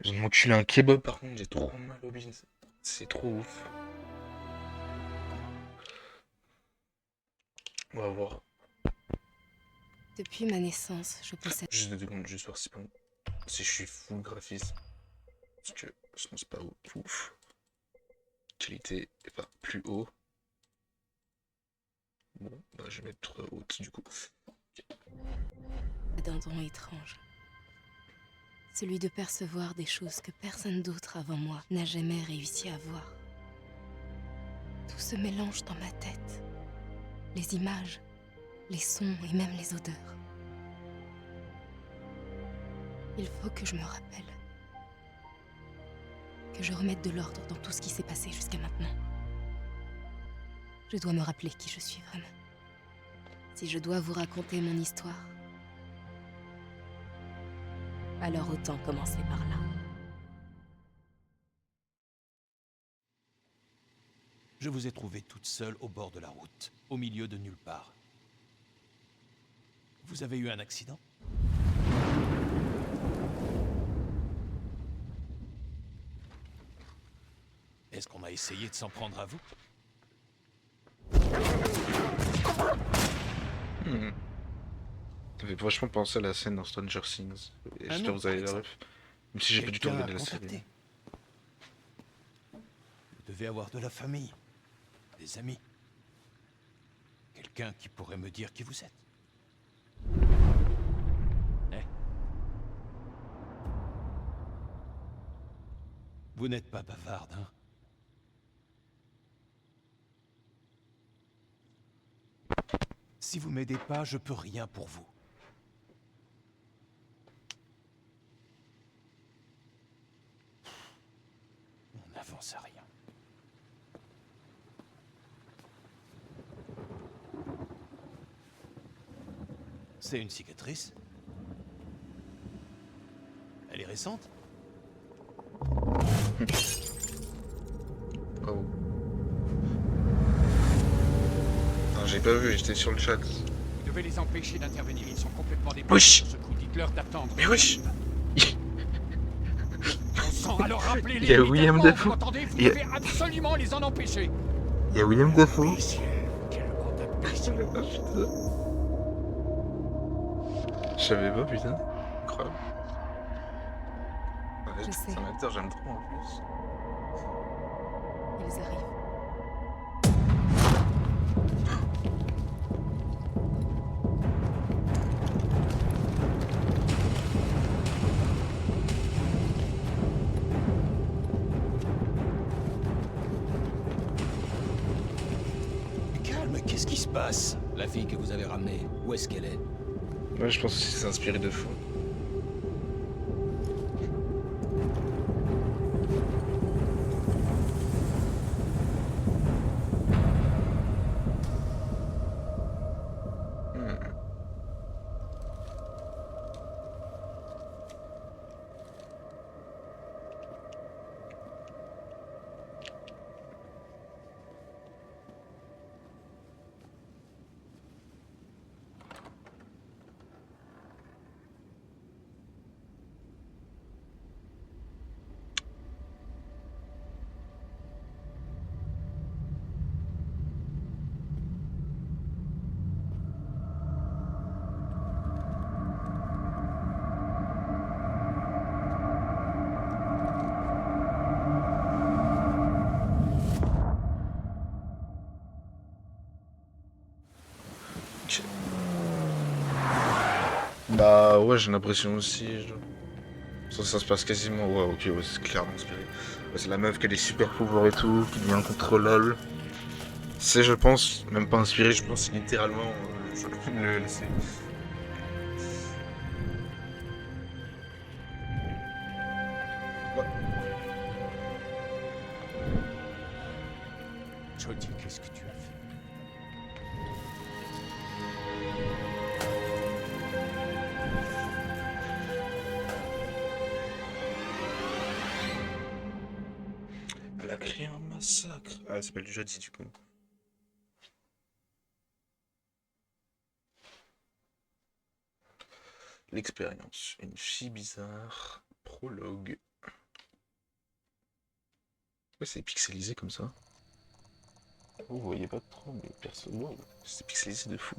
J'ai m'enculé un kebab par contre, j'ai trop mal au bide. C'est trop ouf. On va voir. Depuis ma naissance, je possède. Juste 2 secondes, juste voir si je suis full graphisme. Parce que sinon c'est pas ouf. Qualité est pas plus haut. Bon, bah je vais mettre haute du coup. d'un don étrange. Celui de percevoir des choses que personne d'autre avant moi n'a jamais réussi à voir. Tout se mélange dans ma tête. Les images, les sons et même les odeurs. Il faut que je me rappelle. Que je remette de l'ordre dans tout ce qui s'est passé jusqu'à maintenant. Je dois me rappeler qui je suis vraiment. Si je dois vous raconter mon histoire, alors autant commencer par là. Je vous ai trouvé toute seule au bord de la route, au milieu de nulle part. Vous avez eu un accident? Est-ce qu'on a essayé de s'en prendre à vous? Hmm. Ça fait vachement penser à la scène dans Stranger Things. Et Un j'espère nom, que vous par avez la exemple. ref. Même si j'ai pas du tout Quelqu'un à regardé la série. contacter. Vous devez avoir de la famille, des amis. Quelqu'un qui pourrait me dire qui vous êtes. Eh? Vous n'êtes pas bavarde, hein? Si vous m'aidez pas, je peux rien pour vous. On n'avance à rien. C'est une cicatrice? Elle est récente? Oh. Non, j'ai pas vu, j'étais sur le chat. Vous devez les empêcher d'intervenir, ils sont complètement dépassés Wesh. sur ce coup. Dites-leur d'attendre. Mais wesh. On sent, alors rappelez-les Il y a William immédiatement, Dafoe. vous m'entendez? Vous Il y a- devez absolument les en empêcher. Il y a William Dafoe. Imbécile. Quelle bande d'imbéciles. Ah, putain. Je savais pas, putain. Incroyable. Arrête, Je sais. c'est un acteur, j'aime trop en plus. Ils arrivent. Calme, qu'est-ce qui se passe? La fille que vous avez ramenée, où est-ce qu'elle est? Ouais, je pense que c'est inspiré de fou. Hmm. Ok. Bah ouais, j'ai l'impression aussi. Ça se passe quasiment. Ouais, ok, ouais, c'est clairement inspiré. Ouais, c'est la meuf qui a des super pouvoirs et tout, qui devient incontrôlable. C'est, je pense, même pas inspiré, je pense littéralement. C'est- Ouais. Jody, qu'est-ce que tu as fait? Elle a créé un massacre. Ah, elle s'appelle Jodie du coup. L'expérience. Une fille bizarre. Prologue. Ouais, c'est pixelisé comme ça. Vous voyez pas trop, mais perso, wow, c'est pixelisé de fou.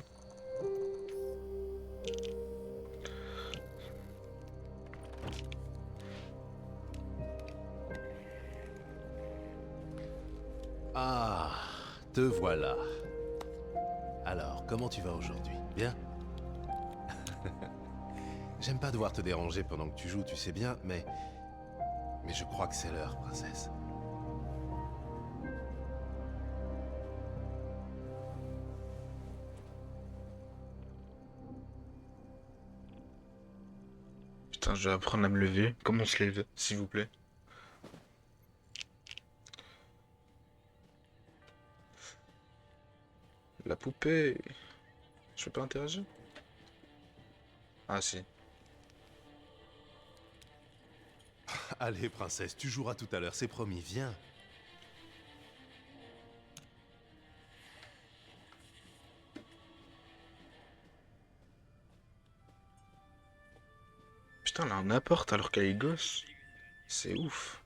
Ah, te voilà. Alors, comment tu vas aujourd'hui? Bien? J'aime pas devoir te déranger pendant que tu joues, tu sais bien, mais... Mais je crois que c'est l'heure, princesse. Putain, je vais apprendre à me lever. Comment on se lève, s'il vous plaît? La poupée. Je peux pas interagir? Ah si. Allez, princesse, tu joueras tout à l'heure, c'est promis, viens. Putain, elle a un appart alors qu'elle est gosse. C'est ouf.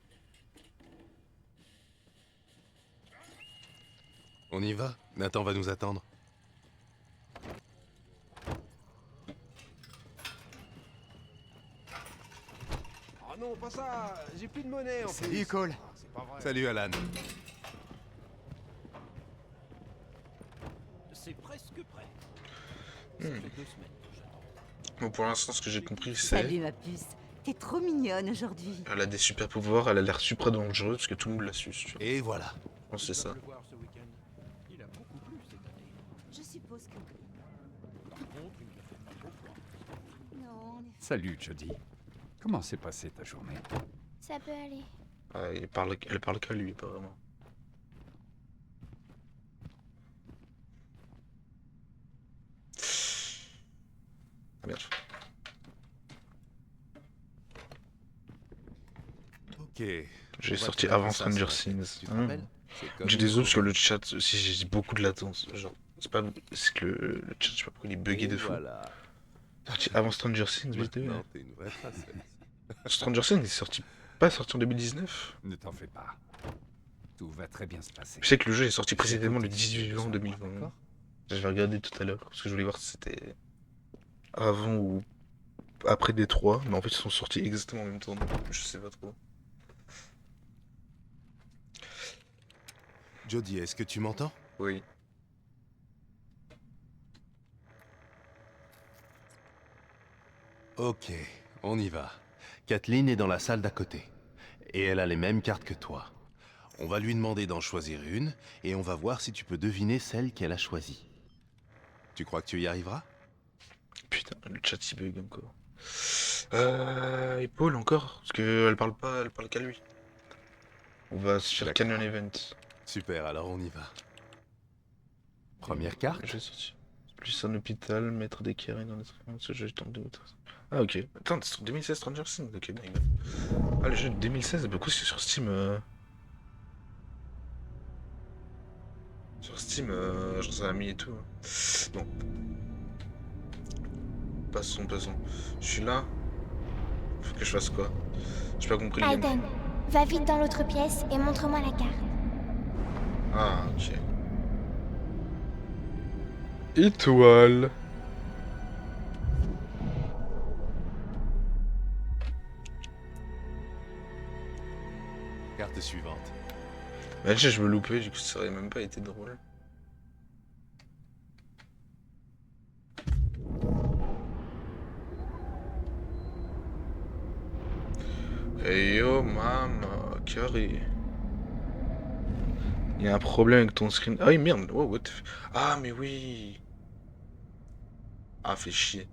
On y va? Nathan va nous attendre. Oh non, pas ça. J'ai plus de monnaie en Salut, plus. Cole. Ah, c'est pas vrai. Salut, Alan. C'est presque prêt. Ça fait 2 semaines que j'attends. Bon, pour l'instant, ce que j'ai compris, Salut c'est... ma puce, t'es trop mignonne aujourd'hui. Elle a des super pouvoirs, elle a l'air super dangereuse parce que tout le monde la suce, tu vois. Et voilà. Je pense que c'est ça. pleuvoir ce week-end. Il a beaucoup plu cette année. Je suppose que oui. Par contre, il ne fait pas beau quoi. Non, Salut, Jody. Comment s'est passée ta journée? Ça peut aller. Ah, elle parle qu'à lui, pas vraiment. Ah merde. Ok. J'ai On va sorti te avant mettre ça Stranger sur la tête. Things. Tu te rappelles? C'est comme J'ai une des autres sur courbe. le chat aussi, j'ai beaucoup de latence. Genre, c'est pas... C'est que le chat, je sais pas pourquoi il est bugué Et de fou. voilà. Sorti avant Stranger Things, vidéo. Maintenant, t'es une vraie princesse. Stranger Things est sorti... Pas sorti en 2019. Ne t'en fais pas. Tout va très bien se passer. Je sais que le jeu est sorti précisément le J'écoute 18 ce juin soir, 2020. d'accord? Je vais regarder tout à l'heure, parce que je voulais voir si c'était avant ou après D3, mais en fait ils sont sortis exactement en même temps, donc je sais pas trop. Jody, est-ce que tu m'entends? Oui. Ok, on y va. Kathleen est dans la salle d'à côté. Et elle a les mêmes cartes que toi. On va lui demander d'en choisir une, et on va voir si tu peux deviner celle qu'elle a choisie. Tu crois que tu y arriveras? Putain, le chat il bug encore. Et Paul encore, parce que elle parle qu'à lui. On va se faire D'accord. Canyon Event. Super, alors on y va. Première carte. Je vais sortir. Plus un hôpital, mettre des carrés dans les trucs, ce jeu tente de votre. Ah ok. Attends, c'est sur 2016 Stranger Things, ok, dingue. Ah le jeu de 2016, beaucoup c'est sur Steam. Sur Steam, j'en sais mis et tout. Bon. Passons. Je suis là. Faut que je fasse quoi? J'ai pas compris le game. Aiden, va vite dans l'autre pièce et montre-moi la carte. Ah ok. Étoile. Carte suivante. Mais déjà je me loupais, du coup ça aurait même pas été drôle. Hey yo maman, carré. Il y a un problème avec ton screen. Ah oui merde, wow, what the Ah mais oui. Ah fait chier.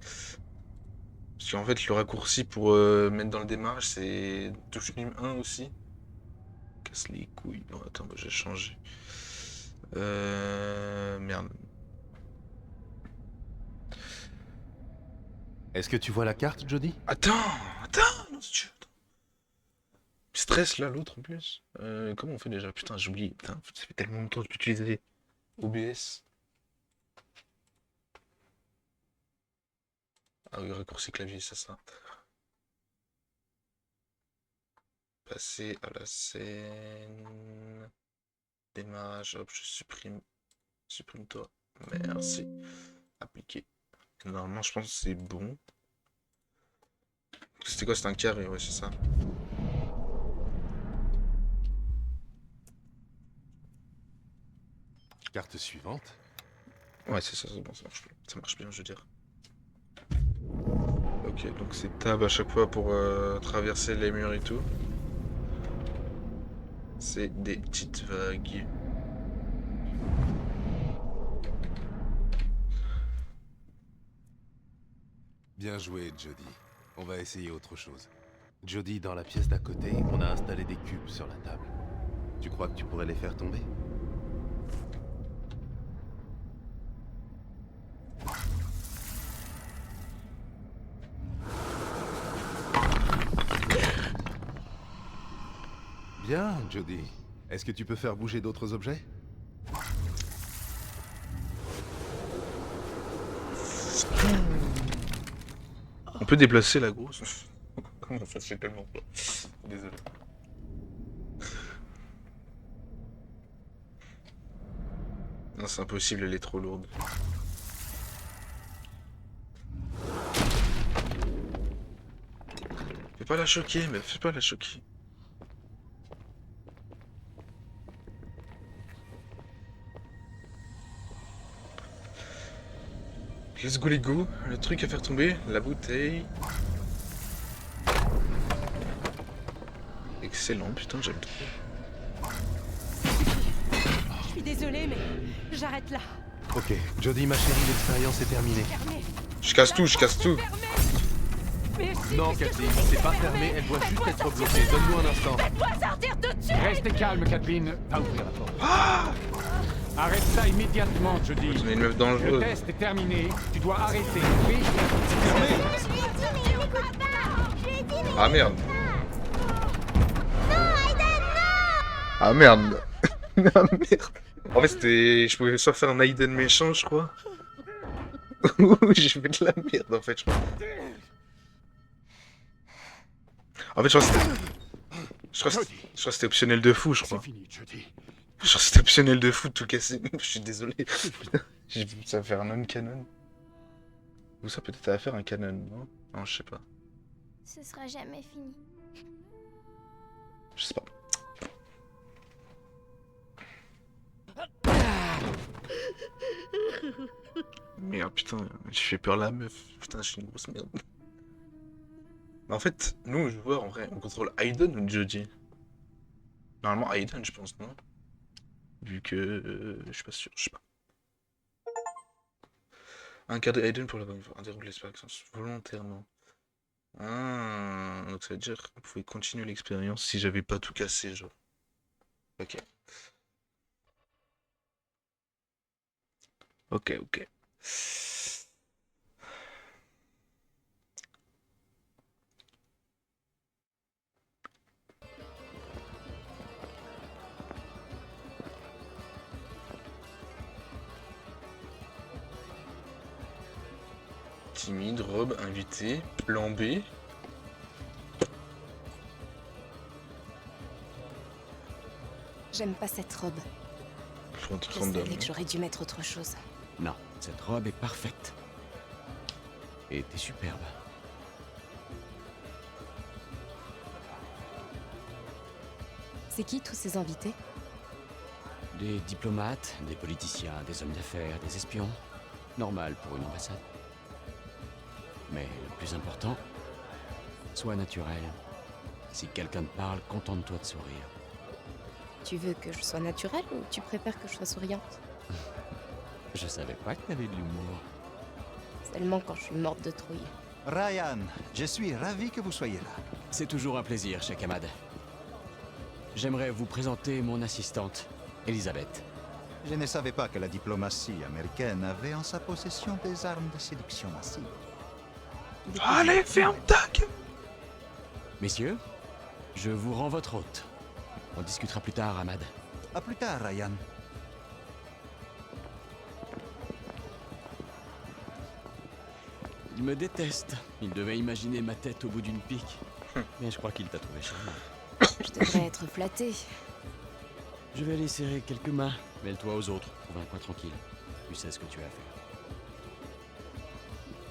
Parce qu'en fait le raccourci pour mettre dans le démarrage c'est touche 1 aussi. Casse les couilles. Bon attends, bah, j'ai changé. Merde. Est-ce que tu vois la carte, Jody? Attends, non, c'est Dieu. Stress là, l'autre en plus. Comment on fait déjà? Putain, j'ai oublié. Putain, ça fait tellement longtemps que je peux utiliser OBS. Ah oui, raccourci clavier, c'est ça. passer à la scène. Démarrage, hop, je supprime. Supprime-toi. Merci. Appliquer. Normalement, je pense que c'est bon. C'était quoi? C'était un carré, ouais, c'est ça. Carte suivante. Ouais, c'est ça, c'est bon, ça marche bien, je veux dire. Ok, donc c'est tab à chaque fois pour traverser les murs et tout. C'est des petites vagues. Bien joué, Jody. On va essayer autre chose. Jody, dans la pièce d'à côté, on a installé des cubes sur la table. Tu crois que tu pourrais les faire tomber? Bien, Jody. Est-ce que tu peux faire bouger d'autres objets? On peut déplacer la grosse. Comment ça se fait tellement pas. Désolé. Non, c'est impossible, elle est trop lourde. Fais pas la choquer, mais fais pas la choquer. Let's go les go, le truc à faire tomber, la bouteille. Excellent, putain j'aime trop. Je suis désolée, mais j'arrête là. Ok, Jody, ma chérie, l'expérience est terminée. Fermé. Je casse tout, je casse tout. Merci. Non, Kathleen, c'est pas fermé, elle doit juste être bloquée. Donne-nous un instant. Faites-moi sortir tout de suite. Restez calme, Kathleen. Va ouvrir la porte. Arrête ça immédiatement, Jody. On est une meuf Le dangereuse. test est terminé. Tu dois arrêter. Oui. Je lui ai dit, mais il n'écoute pas. Je lui ai dit, mais Ah merde. non, Aiden, non. Ah merde. Ah merde. En fait c'était... Je pouvais soit faire un Aiden méchant je crois. Ou j'ai fait de la merde en fait je crois. En fait je crois que c'était... Je crois que c'était optionnel de fou je crois. C'est fini, Jody. Je crois que c'était optionnel de fou de tout casser. Je suis désolé. Putain, j'ai vu que ça va faire un non-canon. Ou ça peut-être à faire un canon, non? Non, je sais pas. Ce sera jamais fini. Je sais pas. Merde, putain, j'ai fait peur la meuf. Putain, je suis une grosse merde. Mais en fait, nous, joueurs, en vrai, on contrôle Aiden ou Jody? Normalement, Aiden, je pense, non? Vu que... je suis pas sûr, je sais pas. Un cadre Aiden pour la bonne fois. Interrompre l'expérience volontairement. Ah, donc ça veut dire qu'on pouvait continuer l'expérience si j'avais pas tout cassé, genre. Ok. Ok, ok. Timide, robe, invité, plan B. J'aime pas cette robe. Front Je random. savais que j'aurais dû mettre autre chose. Non, cette robe est parfaite. Et t'es superbe. C'est qui tous ces invités? Des diplomates, des politiciens, des hommes d'affaires, des espions. Normal pour une ambassade. Mais le plus important, sois naturel. Si quelqu'un te parle, contente-toi de sourire. Tu veux que je sois naturelle ou tu préfères que je sois souriante? Je savais pas que t'avais de l'humour. Seulement quand je suis morte de trouille. Ryan, je suis ravi que vous soyez là. C'est toujours un plaisir, cher Ahmad. J'aimerais vous présenter mon assistante, Elisabeth. Je ne savais pas que la diplomatie américaine avait en sa possession des armes de séduction massive. Allez, ferme ta gueule. Messieurs, je vous rends votre hôte. On discutera plus tard, Ahmad. À plus tard, Ryan. Il me déteste. Il devait imaginer ma tête au bout d'une pique. Mais je crois qu'il t'a trouvé charmant. Je devrais être flatté. Je vais aller serrer quelques mains. Mêle-toi aux autres. Trouve un coin tranquille. Tu sais ce que tu as à faire.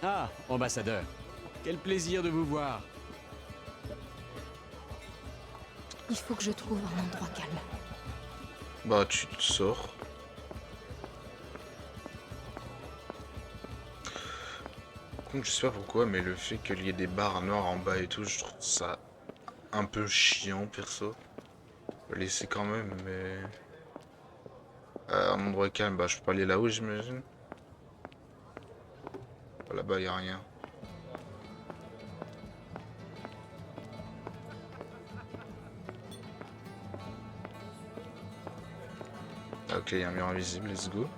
Ah, ambassadeur. Quel plaisir de vous voir. Il faut que je trouve un endroit calme. Bah, tu te sors. Donc, je sais pas pourquoi, mais le fait qu'il y ait des barres noires en bas et tout, je trouve ça un peu chiant, perso. Je vais laisser quand même, mais... un endroit calme, bah je peux pas aller là-haut, j'imagine. Là-bas, y a rien. Ok, y a un mur invisible, let's go.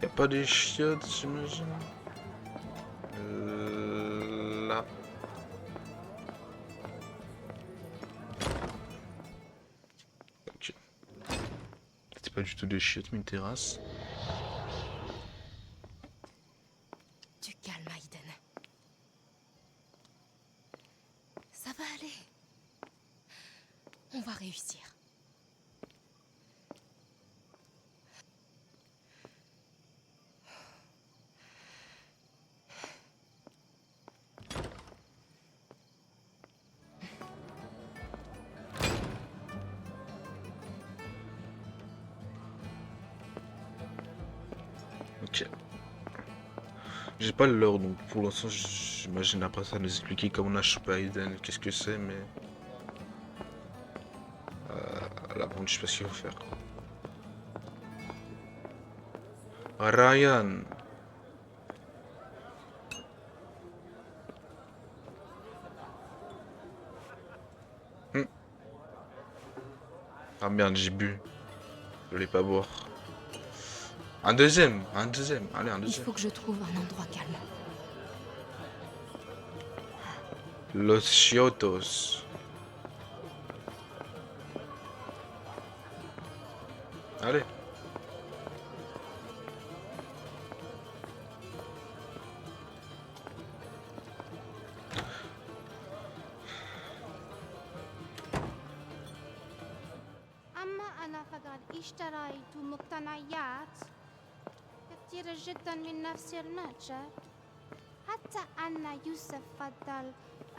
Y a pas des chiottes, j'imagine. Là. Ok. C'était pas du tout des chiottes, mais une terrasse. Du calme, Aiden. Ça va aller. On va réussir. Ok. J'ai pas l'heure, donc pour l'instant, j'imagine après ça nous expliquer comment on a chopé Aiden, qu'est-ce que c'est, mais... là, bon, je sais pas ce qu'il faut faire. Ryan. Ah merde, j'ai bu. Je voulais pas boire. Un deuxième, allez, un Il deuxième. faut que je trouve un endroit calme. Los Chiotos. Allez. أما أنا فقد اشتريت مقتنيات كثيرة جدا من نفس المتجر حتى أن يوسف فضل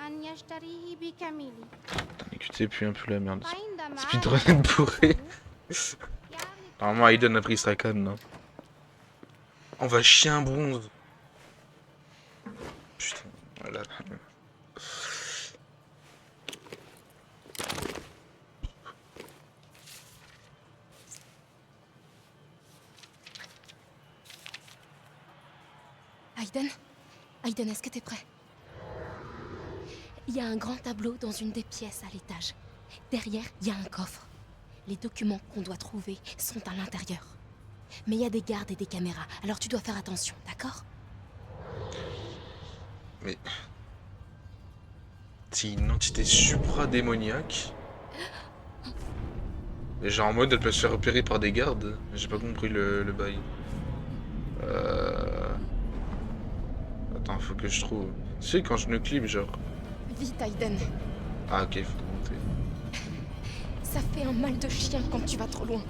أن يشتريه بكامله. Écoutez, puis un peu la merde. فعندما Speedrun bourré. يعني Normalement, Aiden a pris sa canne, non? On va chier un bronze. Putain, voilà. Aiden, est-ce que t'es prêt? Il y a un grand tableau dans une des pièces à l'étage. Derrière, il y a un coffre. Les documents qu'on doit trouver sont à l'intérieur. Mais il y a des gardes et des caméras, alors tu dois faire attention, d'accord? Mais... c'est une entité supra-démoniaque. Et genre en mode elle peut se faire repérer par des gardes. J'ai pas compris le bail. Attends, faut que je trouve. Tu sais quand je me clip genre. Vite, Aiden. Ah ok, faut monter. Ça fait un mal de chien quand tu vas trop loin.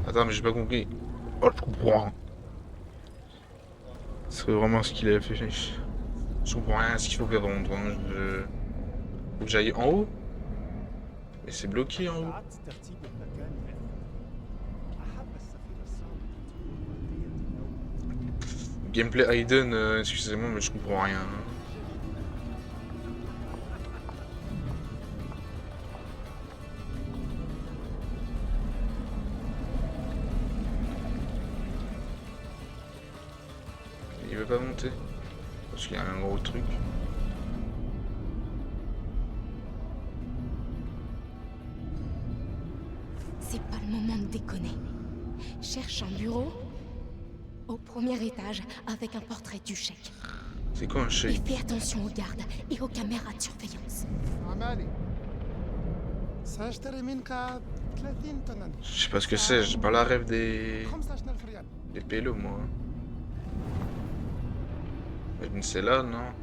Attends, mais j'ai pas compris. Oh, je comprends rien. C'est vraiment ce qu'il a fait. Je comprends rien à ce qu'il faut faire dans le... Faut que j'aille en haut? Mais c'est bloqué en haut. Gameplay Aiden, excusez-moi, mais je comprends rien. Il veut pas monter. Parce qu'il y a un gros truc. C'est pas le moment de déconner. Cherche un bureau au premier étage avec un portrait du chèque. C'est quoi un Et chèque? fais attention aux gardes et aux caméras de surveillance. Je sais pas ce que c'est, j'ai pas la rêve des pélos moi. Mais c'est là, non?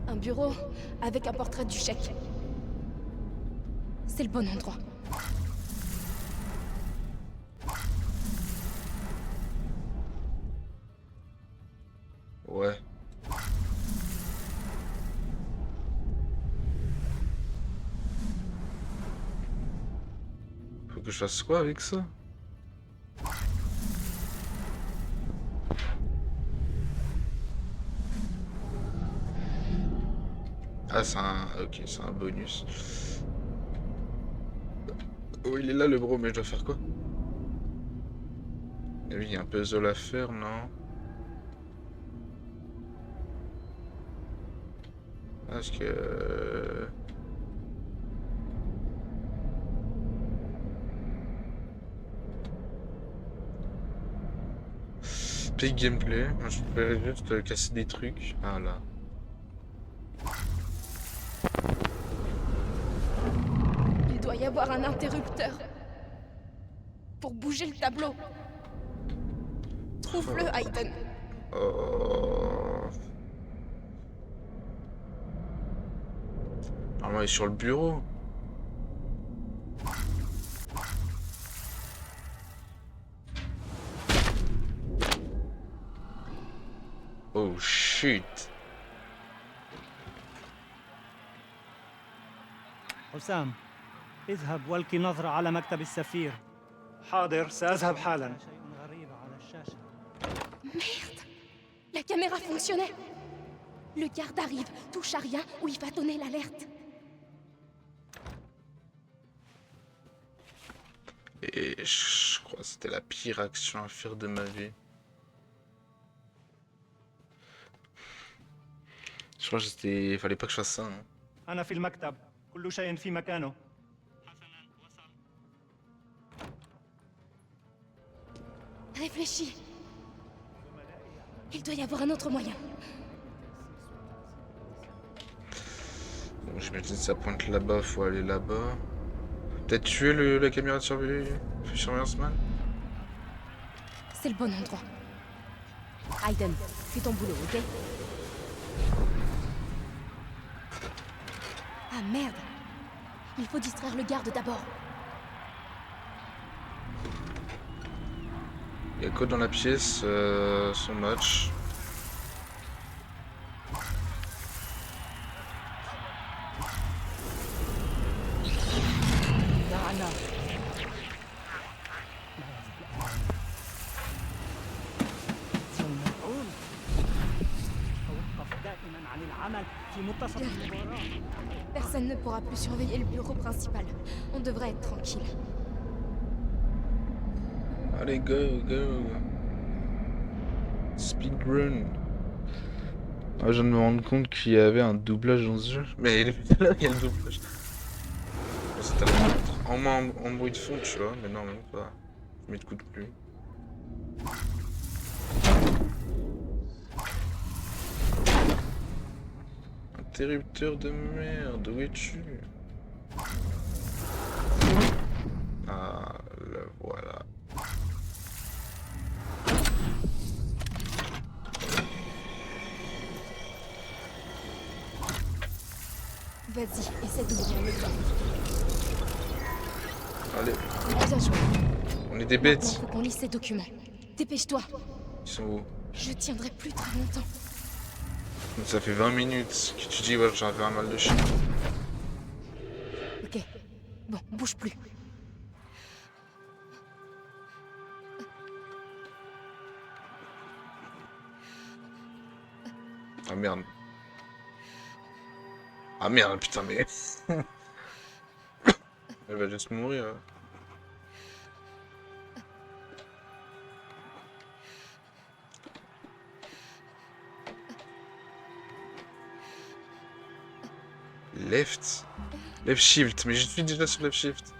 Un bureau avec un portrait du chèque. C'est le bon endroit. Ouais. Faut que je fasse quoi avec ça? Ah, c'est un... Ok, c'est un bonus. Oh, il est là le bro, mais je dois faire quoi? Ah oui, il y a un puzzle à faire, non? Parce que... Big gameplay, moi, je peux juste casser des trucs. Ah là. Il doit y avoir un interrupteur. Pour bouger le tableau. Trouve-le, Hayden. Oh. Normalement, il est sur le bureau. Oh shit. حسام اذهب والقي نظرة على مكتب السفير. حاضر سأذهب حالا. شيء غريب على الشاشة. Merde! La caméra fonctionnait! Le garde arrive, touche à rien ou il va donner l'alerte. Et je crois que c'était la pire action à faire de ma vie. Je crois que c'était... Fallait pas que je fasse ça. Hein. أنا في المكتب. كل شيء في مكانه. Réfléchis. Il doit y avoir un autre moyen. Bon, j'imagine que ça pointe là-bas, faut aller là-bas. Peut-être tuer la caméra de surveillance man. C'est le bon endroit. Hayden, fais ton boulot, ok? Ah merde! Il faut distraire le garde d'abord. Il y a code dans la pièce, son match. Personne ne pourra plus surveiller le bureau principal. On devrait être tranquille. Allez, go, go. Speedrun. Ah, je viens de me rendre compte qu'il y avait un doublage dans ce jeu. Mais là, il y a le doublage. C'était en moins en bruit de fond, tu vois, mais non, même pas. Je mets de coups de pluie. Interrupteur de merde, où es-tu? Ah, le voilà. Vas-y, essaie d'ouvrir le coffre. Allez. Bien joué. On est des bêtes. Maintenant, faut qu'on lise ces documents. Dépêche-toi. Ils sont où? Je tiendrai plus très longtemps. Ça fait 20 minutes que tu dis ouais j'avais un mal de chien. Ok. Bon, bouge plus. Ah merde. Ah merde putain mais... Elle va juste mourir. Hein. Left shift, mais je suis déjà sur left shift.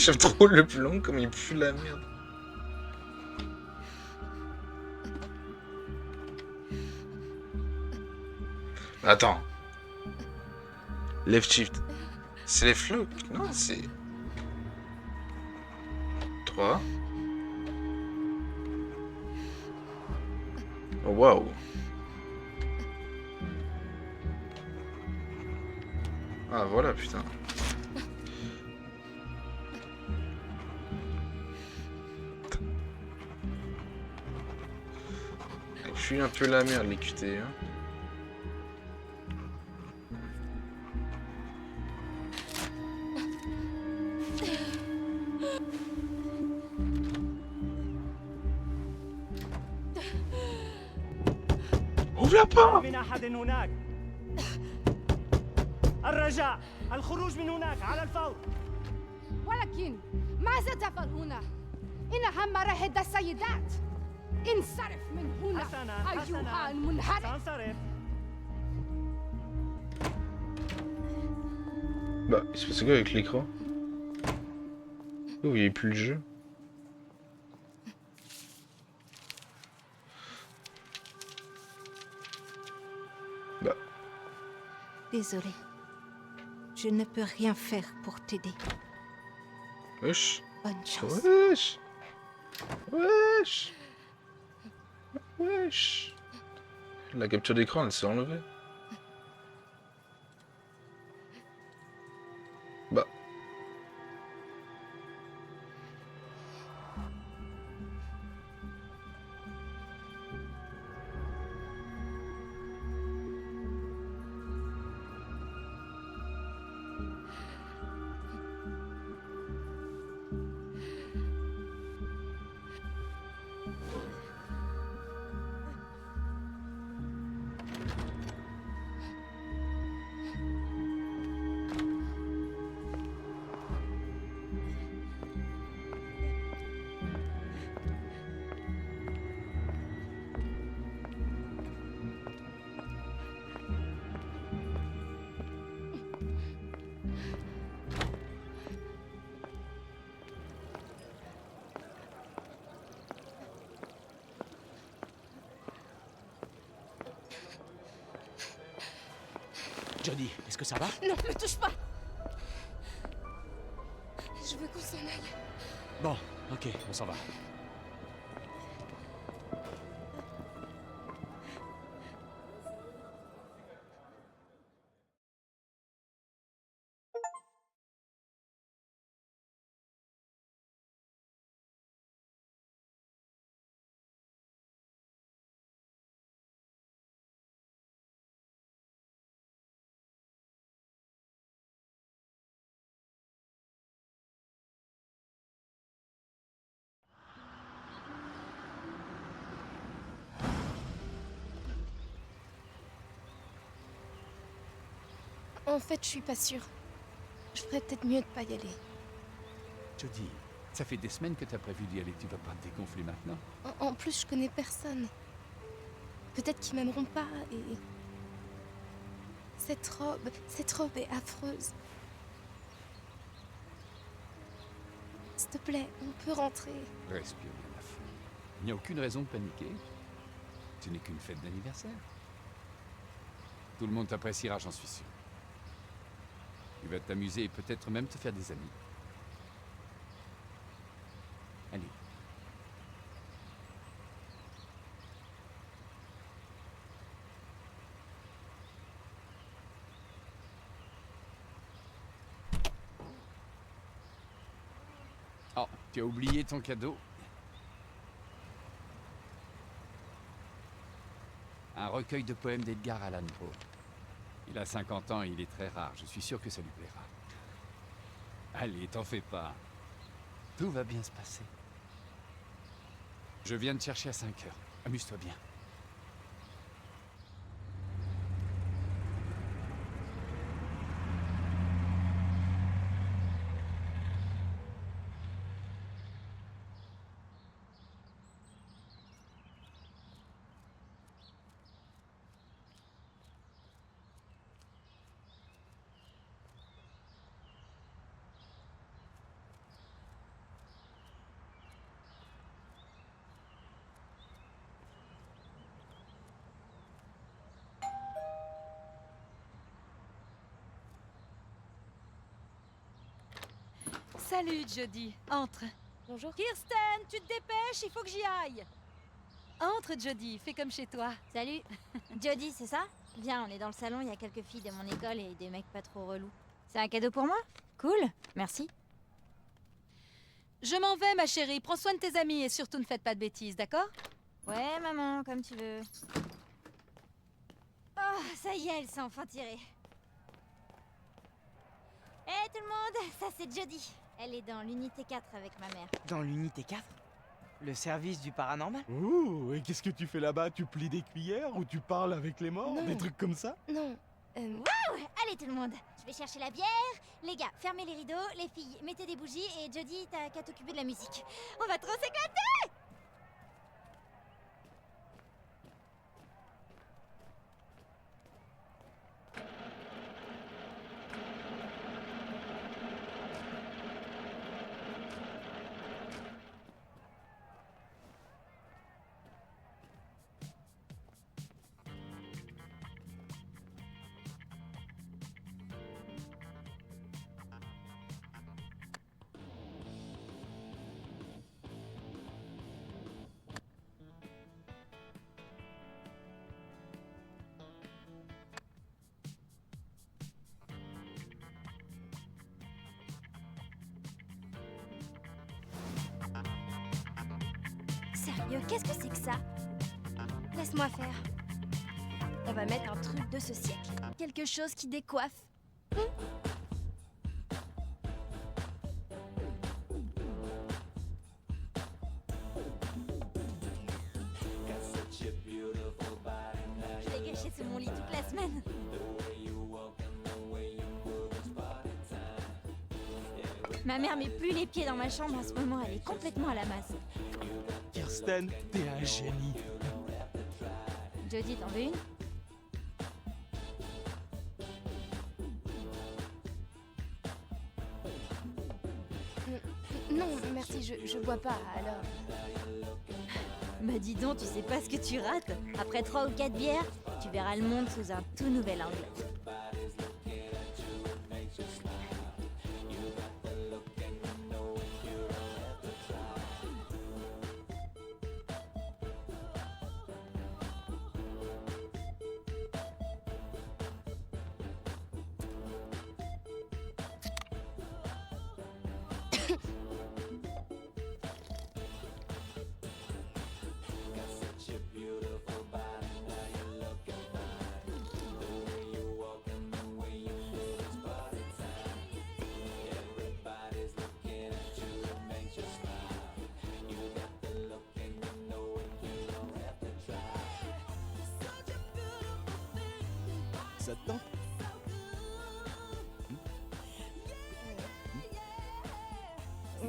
J'aime trop le plan, comme il pue la merde. Attends. Left shift. C'est les flots? Non, c'est... 3. Oh, waouh. Ah, voilà, putain. Je suis un peu la merde, les QT, hein. Ouvre la porte! من أحد هناك. الرجاء الخروج من هناك على الفور. ولكن ماذا تفعل هنا؟ إنها مراهد السيدات. انصرف من هنا حسنا أيها المنحرف. سأنصرف. Bah, il se passe quoi avec l'écran? Vous voyez plus le jeu? Bah. Désolé. Je ne peux rien faire pour t'aider. Wesh. Bonne chance. Wesh. Wesh. Wesh. La capture d'écran, elle s'est enlevée. Bah. Jodie, est-ce que ça va? Non, me touche pas. Je veux qu'on s'en aille. Bon, ok, on s'en va. En fait, je suis pas sûre. Je ferais peut-être mieux de pas y aller. Jodie, ça fait des semaines que t'as prévu d'y aller, tu vas pas te dégonfler maintenant? En plus, je connais personne. Peut-être qu'ils m'aimeront pas et... Cette robe est affreuse. S'il te plaît, on peut rentrer. Respire bien la foule. Il n'y a aucune raison de paniquer. Ce n'est qu'une fête d'anniversaire. Tout le monde t'appréciera, j'en suis sûr. Tu vas t'amuser et peut-être même te faire des amis. Allez. Oh, tu as oublié ton cadeau. Un recueil de poèmes d'Edgar Allan Poe. Il a 50 ans et il est très rare. Je suis sûr que ça lui plaira. Allez, t'en fais pas. Tout va bien se passer. Je viens de chercher à 5 heures. Amuse-toi bien. Salut, Jodie. Entre. Bonjour. Kirsten, tu te dépêches, il faut que j'y aille. Entre, Jodie, fais comme chez toi. Salut. Jodie, c'est ça? Viens, on est dans le salon, il y a quelques filles de mon école et des mecs pas trop relous. C'est un cadeau pour moi? Cool, merci. Je m'en vais, ma chérie. Prends soin de tes amis et surtout ne faites pas de bêtises, d'accord? Ouais, maman, comme tu veux. Oh, ça y est, elle s'est enfin tirée. Hé tout le monde, ça c'est Jodie. Elle est dans l'unité 4 avec ma mère. Dans l'unité 4? Le service du paranormal? Ouh, et qu'est-ce que tu fais là-bas? Tu plies des cuillères ou tu parles avec les morts? Non. Des trucs comme ça? Non. Waouh! Allez tout le monde, je vais chercher la bière. Les gars, fermez les rideaux, les filles, mettez des bougies et Jodie, t'as qu'à t'occuper de la musique. On va trop s'éclater! Sérieux, qu'est-ce que c'est que ça? Laisse-moi faire. On va mettre un truc de ce siècle. Quelque chose qui décoiffe. Je l'ai caché sous mon lit toute la semaine. Ma mère met plus les pieds dans ma chambre en ce moment, elle est complètement à la masse. Kirsten, t'es un génie. Jodie, t'en veux une? Non, merci, je bois pas, alors... Bah dis donc, tu sais pas ce que tu rates. Après 3 ou 4 bières, tu verras le monde sous un tout nouvel angle. Ça te tente? Ouais.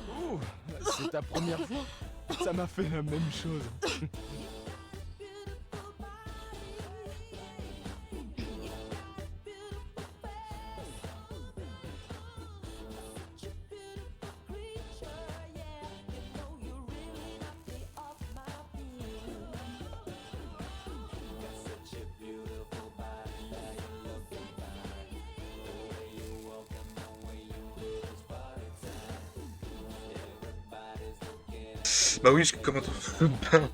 Oh, c'est ta première fois? Ça m'a fait la même chose. Bah oui, comment Putain,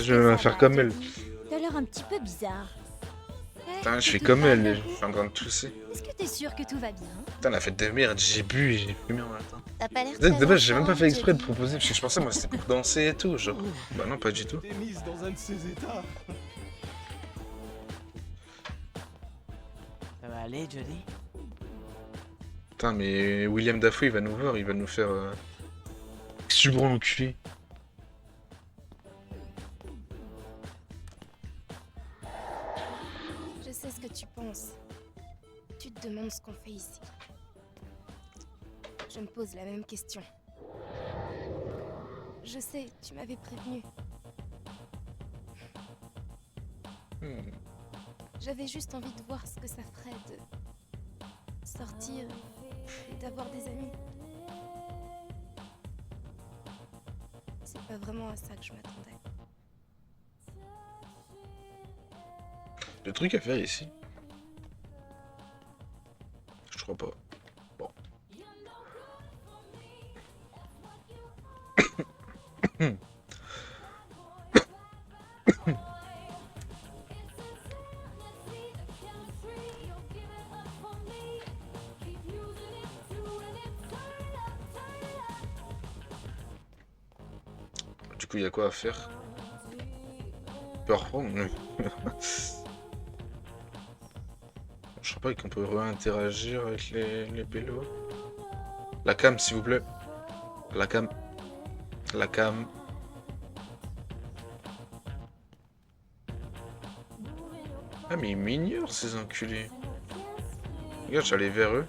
je vais faire comme elle. T'as l'air un petit peu bizarre. Putain, je fais comme elle, je suis en train de tousser. Est-ce que t'es sûr que tout va bien? Putain, la fête de merde, j'ai bu et j'ai fumé en même temps. T'as pas l'air De très base, j'ai même en pas fait forme, exprès de Jodie. proposer, parce que je pensais, moi, c'était pour danser et tout, genre. Bah non, pas du tout. T'es mise dans un de ces états. Ça va aller, Jodie? Putain, mais William Dafoe, il va nous voir, il va nous faire... Subron l'enculé. Je sais ce que tu penses. Tu te demandes ce qu'on fait ici. Je me pose la même question. Je sais, tu m'avais prévenu. J'avais juste envie de voir ce que ça ferait de sortir et d'avoir des amis. C'est pas vraiment à ça que je m'attendais. Le truc à faire ici. Je crois pas. Bon. Du coup, il y a quoi à faire? On peut reprendre. Je crois pas qu'on peut réinteragir avec les pélos. La cam, s'il vous plaît. La cam. La cam. Ah, mais ils m'ignorent, ces enculés. Regarde, j'allais vers eux.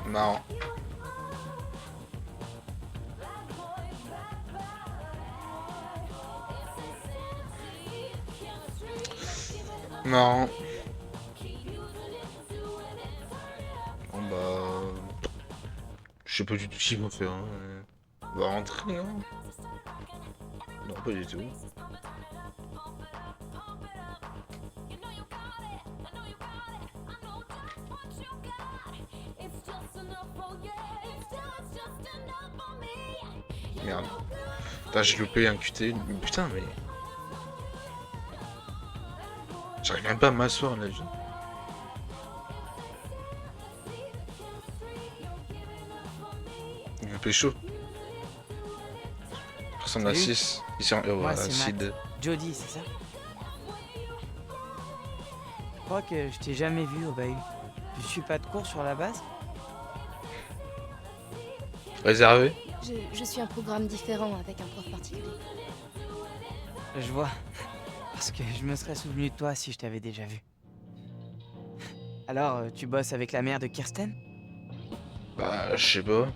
Marrant. Marrant. Bon bah... Je sais pas du tout ce qu'ils vont faire. Hein. On va rentrer, non? Non, pas du tout. Merde. Putain, j'ai loupé un QT. Putain, mais... J'arrive même pas à m'asseoir, là. Il me pécho. Personne à 6. Ici en héros, à Sid. Jody, c'est ça? Je crois que je t'ai jamais vu au bahut. Tu suis pas de cours sur la base? Réservé? Je suis un programme différent avec un prof particulier. Je vois. Parce que je me serais souvenu de toi si je t'avais déjà vu. Alors, tu bosses avec la mère de Kirsten? Bah, je sais pas.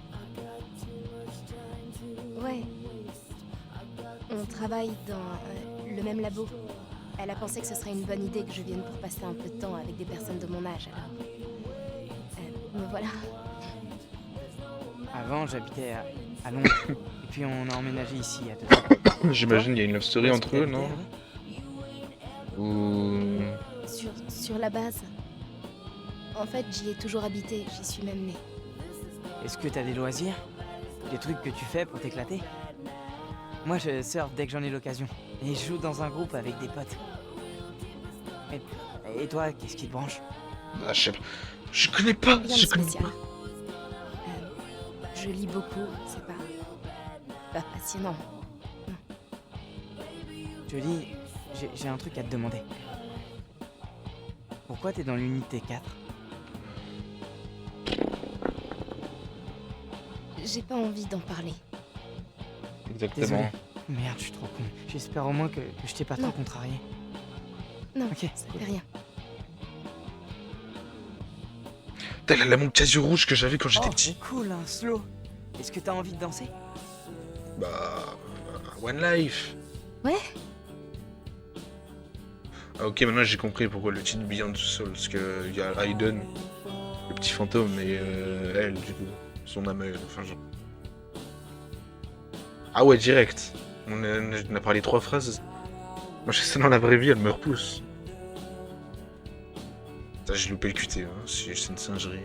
Ouais. On travaille dans le même labo. Elle a pensé que ce serait une bonne idée que je vienne pour passer un peu de temps avec des personnes de mon âge, alors... me voilà. Avant, j'habitais à Londres. Et puis on a emménagé ici il y a 2 ans. J'imagine il y a une love story entre eux, non? Ou... Sur la base. En fait, j'y ai toujours habité, j'y suis même née. Est-ce que t'as des loisirs? Des trucs que tu fais pour t'éclater? Moi, je surfe dès que j'en ai l'occasion. Et je joue dans un groupe avec des potes. Et toi, qu'est-ce qui te branche? Bah, je sais pas. Je connais pas. Rien de spécial. Je lis beaucoup, c'est pas passionnant. Non. Jody, j'ai un truc à te demander. Pourquoi t'es dans l'unité 4? J'ai pas envie d'en parler. Exactement. Désolé. Merde, je suis trop con. J'espère au moins que je t'ai pas trop contrarié. Non, ok, ça fait rien. T'as la mon casio rouge que j'avais quand j'étais petit. Cool, un slow. Est-ce que t'as envie de danser? Bah... One Life. Ouais. Ah, ok, maintenant j'ai compris pourquoi le titre Beyond Soul, parce que il y a Raiden, le petit fantôme, et elle, du coup, son âme, enfin genre... Ah ouais, direct. On a parlé 3 phrases. Moi, je sais dans la vraie vie, elle me repousse. Putain, j'ai loupé le QT, hein. C'est une singerie.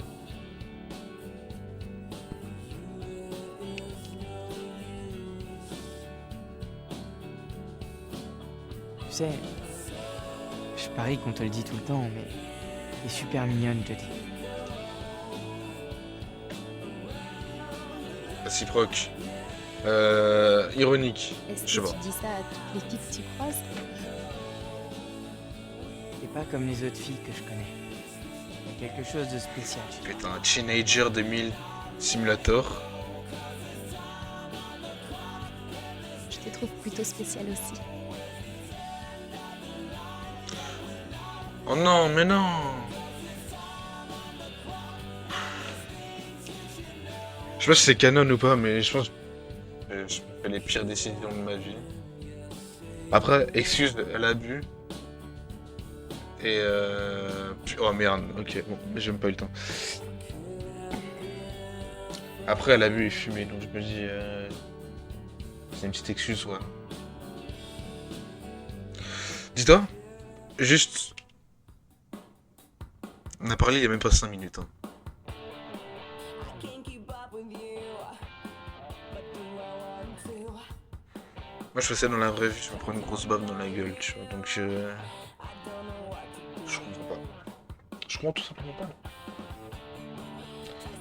Tu sais, je parie qu'on te le dit tout le temps, mais t'es super mignonne, Jody. Réciproque. Ironique. Est-ce Je sais que pas. tu dis ça à toutes les filles que tu croises? pas comme les autres filles que je connais. Il y a quelque chose de spécial. Putain, un Teenager 2000 Simulator. Je te trouve plutôt spécial aussi. Oh non, mais non. Je sais pas si c'est canon ou pas, mais je pense que je fais les pires décisions de ma vie. Après, excuse, elle a bu. Et oh merde, ok, bon, mais j'ai même pas eu le temps. Après, elle a bu et fumé, donc je me dis... C'est une petite excuse, quoi. Dis-toi, juste... On a parlé il y a même pas 5 minutes. Hein. Moi je fais ça dans la vraie vie, je me prends une grosse baffe dans la gueule, tu vois, donc je comprends pas. Je comprends tout simplement pas.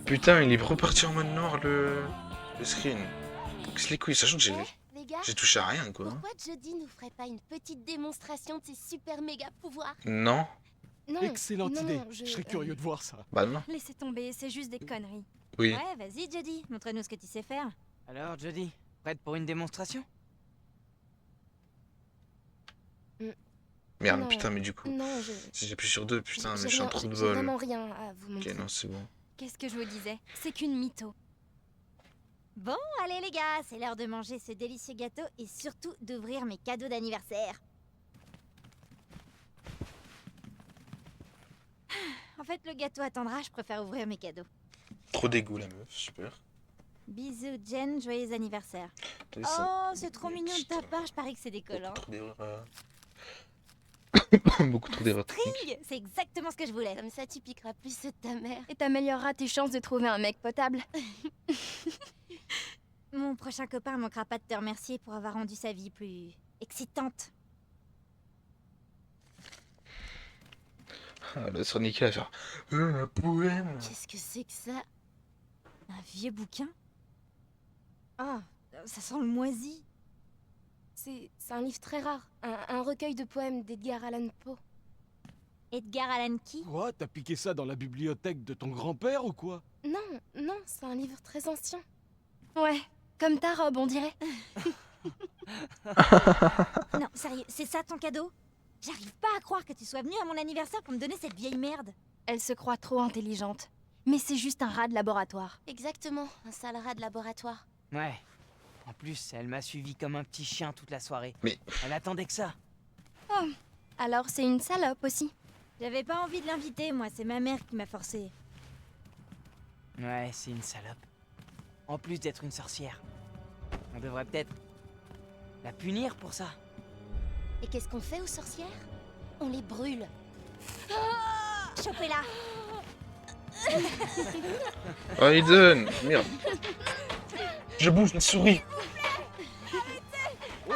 Putain, il est reparti en mode noir le screen. Qu'est-ce les couilles, sachant que Les gars, j'ai touché à rien quoi. pourquoi Jody nous ferait pas une petite démonstration de ses super méga pouvoirs? Non. Non, Excellente non, idée. non, Je serais curieux de voir ça. Bah non. Laissez tomber, c'est juste des conneries. Oui. Ouais, vas-y Jody, montre-nous ce que tu sais faire. Alors, Jody, prête pour une démonstration? Merde, Non, putain, mais du coup, non, si j'appuie sur 2, putain, mais j'ai je suis un rien- trou de j'ai bol. vraiment rien à vous montrer. Ok, non, c'est bon. Qu'est-ce que je vous disais? C'est qu'une mytho. Bon, allez les gars, c'est l'heure de manger ce délicieux gâteau et surtout d'ouvrir mes cadeaux d'anniversaire. En fait, le gâteau attendra, je préfère ouvrir mes cadeaux. Trop dégoût la meuf, super. Bisous Jen, joyeux anniversaire. T'as vu ça? Oh, c'est trop mignon de ta part, je parie que c'est décollant. Trop d'erreurs. Beaucoup trop d'erreurs techniques. Tring, c'est exactement ce que je voulais. Comme ça, tu piqueras plus ceux de ta mère. Et t'amélioreras tes chances de trouver un mec potable. Mon prochain copain manquera pas de te remercier pour avoir rendu sa vie plus excitante. Ah, le Sonic va faire un poème. Qu'est-ce que c'est que ça? Un vieux bouquin? Ah, ça sent le moisi. C'est un livre très rare. Un recueil de poèmes d'Edgar Allan Poe. Edgar Allan qui? Quoi? T'as piqué ça dans la bibliothèque de ton grand-père ou quoi? Non, non, c'est un livre très ancien. Ouais, comme ta robe, on dirait. Non, sérieux, c'est ça ton cadeau? J'arrive pas à croire que tu sois venu à mon anniversaire pour me donner cette vieille merde. Elle se croit trop intelligente. Mais c'est juste un rat de laboratoire. Exactement, un sale rat de laboratoire. Ouais. En plus, elle m'a suivi comme un petit chien toute la soirée. Mais... Elle attendait que ça. Oh, alors c'est une salope aussi. J'avais pas envie de l'inviter, moi, c'est ma mère qui m'a forcé. Ouais, c'est une salope. En plus d'être une sorcière. On devrait peut-être la punir pour ça. Et qu'est-ce qu'on fait aux sorcières? On les brûle. Chopez-la. Oh, Eden, merde. Je bouge la souris. Oh,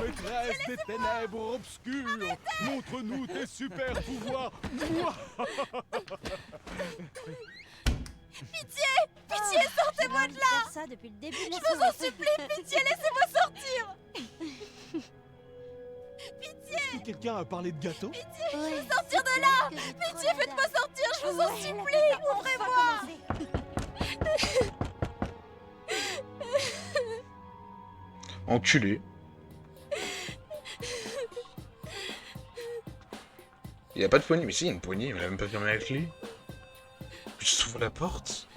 maîtresse des ténèbres obscures, montre-nous tes super pouvoirs. Pitié! Pitié, sortez-moi de là! Ça depuis le début. Je vous en supplie, pitié, laissez-moi sortir! Pitié! Quelqu'un a parlé de gâteau? Pitié, je veux sortir de là! Pitié, faites-moi sortir, je vous en supplie! Ouvrez-moi! Enculé. Il y a pas de poignée, mais si, il y a une poignée, mais elle a même pas fermé la clé. Juste ouvre la porte.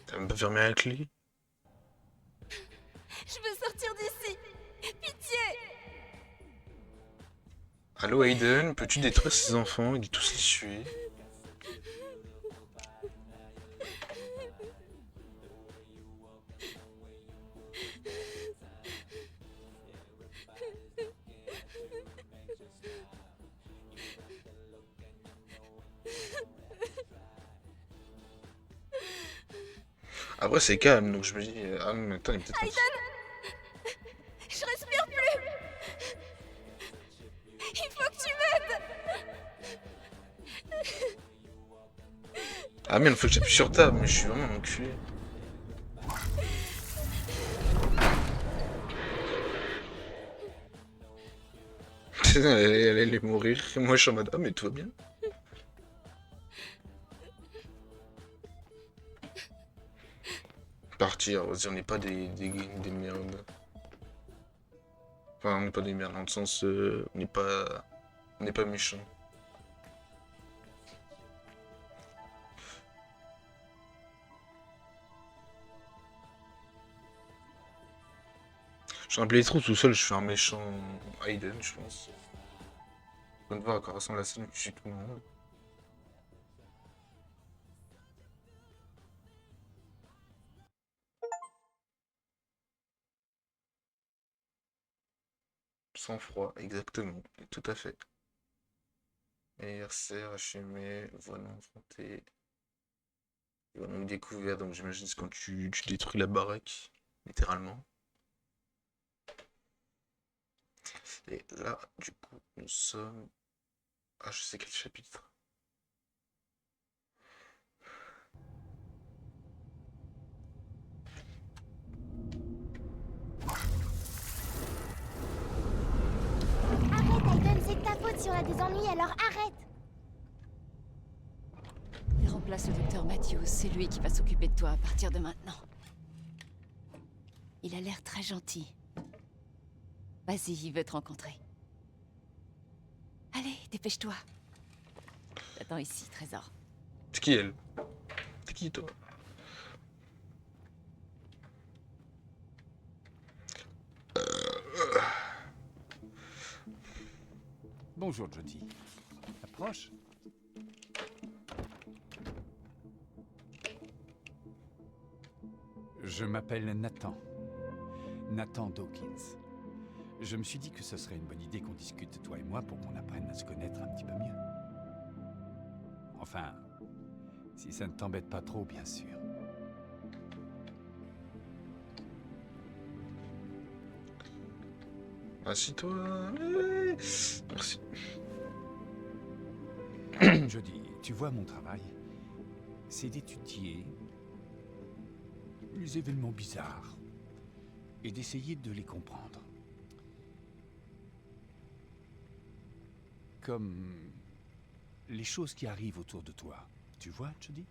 T'as même pas fermé la clé. Je veux sortir d'ici! Pitié! Allô Aiden, peux-tu détruire ces enfants et tous les tuer? Après c'est calme, donc je me dis, ah mais attends, il est peut-être... Je respire plus! Il faut que tu m'aides! Ah merde, faut que j'appuie sur table, mais je suis vraiment enculé. Elle allait mourir. Et moi, je suis en mode, ah, mais tout va bien. Partir, vas-y, on n'est pas des merdes. Enfin, on n'est pas des merdes dans le sens, on n'est pas méchants. J'ai un playthrough tout seul, je suis un méchant Aiden, je pense. On va voir à quoi ressemble la scène où tu tues tout le monde. Sans froid, exactement, tout à fait. Anniversaire, achumé, voix non affrontée. Voix non découvert, donc j'imagine c'est quand tu détruis la baraque, littéralement. Et là, du coup, nous sommes... Ah, je sais quel chapitre. Arrête, Aiden, c'est de ta faute si on a des ennuis, alors arrête. Il remplace le docteur Matthews, c'est lui qui va s'occuper de toi à partir de maintenant. Il a l'air très gentil. Vas-y, il veut te rencontrer. Allez, dépêche-toi. J'attends ici, trésor. C'est qui elle? C'est qui toi? Bonjour, Jody. Approche. Je m'appelle Nathan. Nathan Dawkins. Je me suis dit que ce serait une bonne idée qu'on discute, toi et moi, pour qu'on apprenne à se connaître un petit peu mieux. Enfin, si ça ne t'embête pas trop, bien sûr. Assis-toi. Merci. Jody, tu vois mon travail, c'est d'étudier les événements bizarres et d'essayer de les comprendre. Comme les choses qui arrivent autour de toi. Tu vois, Jody?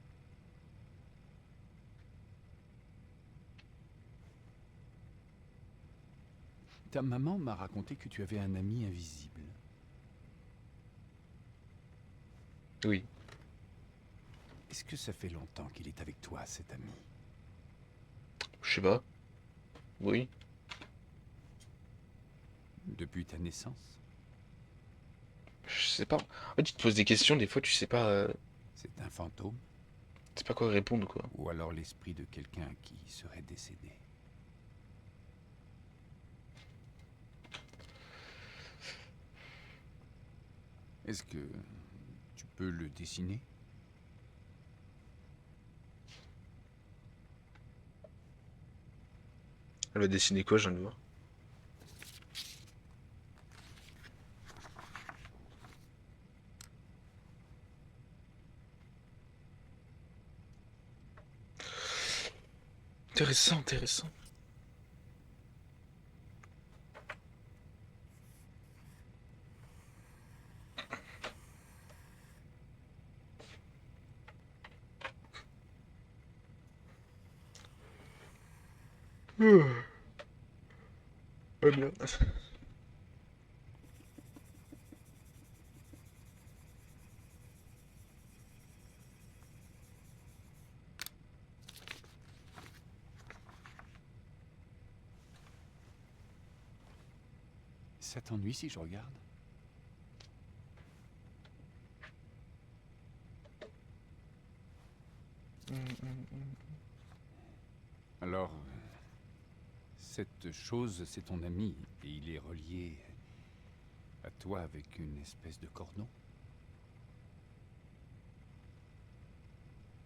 Ta maman m'a raconté que tu avais un ami invisible. Oui. Est-ce que ça fait longtemps qu'il est avec toi, cet ami? Je sais pas. Oui. Depuis ta naissance? Je sais pas. En fait, tu te poses des questions, des fois, tu sais pas... C'est un fantôme? Tu sais pas quoi répondre, quoi. Ou alors l'esprit de quelqu'un qui serait décédé? Est-ce que tu peux le dessiner? Elle va dessiner quoi, je viens de voir. Intéressant, intéressant. Oh merde. Ça t'ennuie si je regarde? Alors, cette chose, c'est ton ami, et il est relié à toi avec une espèce de cordon?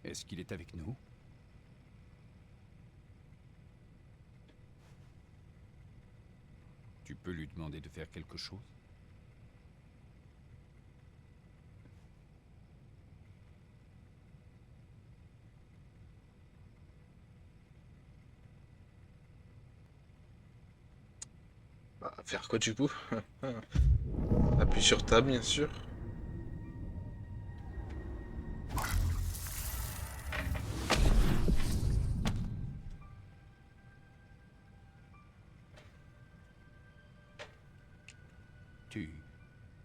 Est-ce qu'il est avec nous? Tu peux lui demander de faire quelque chose? Bah, faire quoi du coup? appuie sur Tab, bien sûr.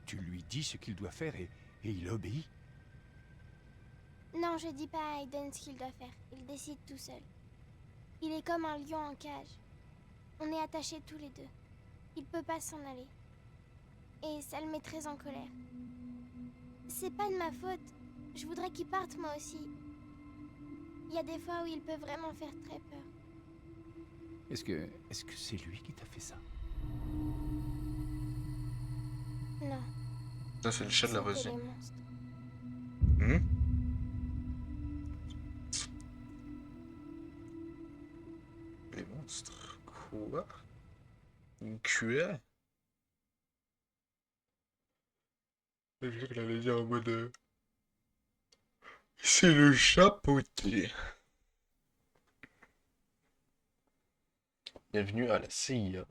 Tu lui dis ce qu'il doit faire et il obéit? Non, je dis pas à Aiden ce qu'il doit faire. Il décide tout seul. Il est comme un lion en cage. On est attachés tous les deux. Il peut pas s'en aller. Et ça le met très en colère. C'est pas de ma faute. Je voudrais qu'il parte moi aussi. Il y a des fois où il peut vraiment faire très peur. Est-ce que c'est lui qui t'a fait ça? Non. Ça, c'est le chat de la C'était voisine. les monstres. Les monstres. Quoi? Une cuillère? Je sais qu'elle allait dire en mode... C'est le chapeauté. Bienvenue à la CIA.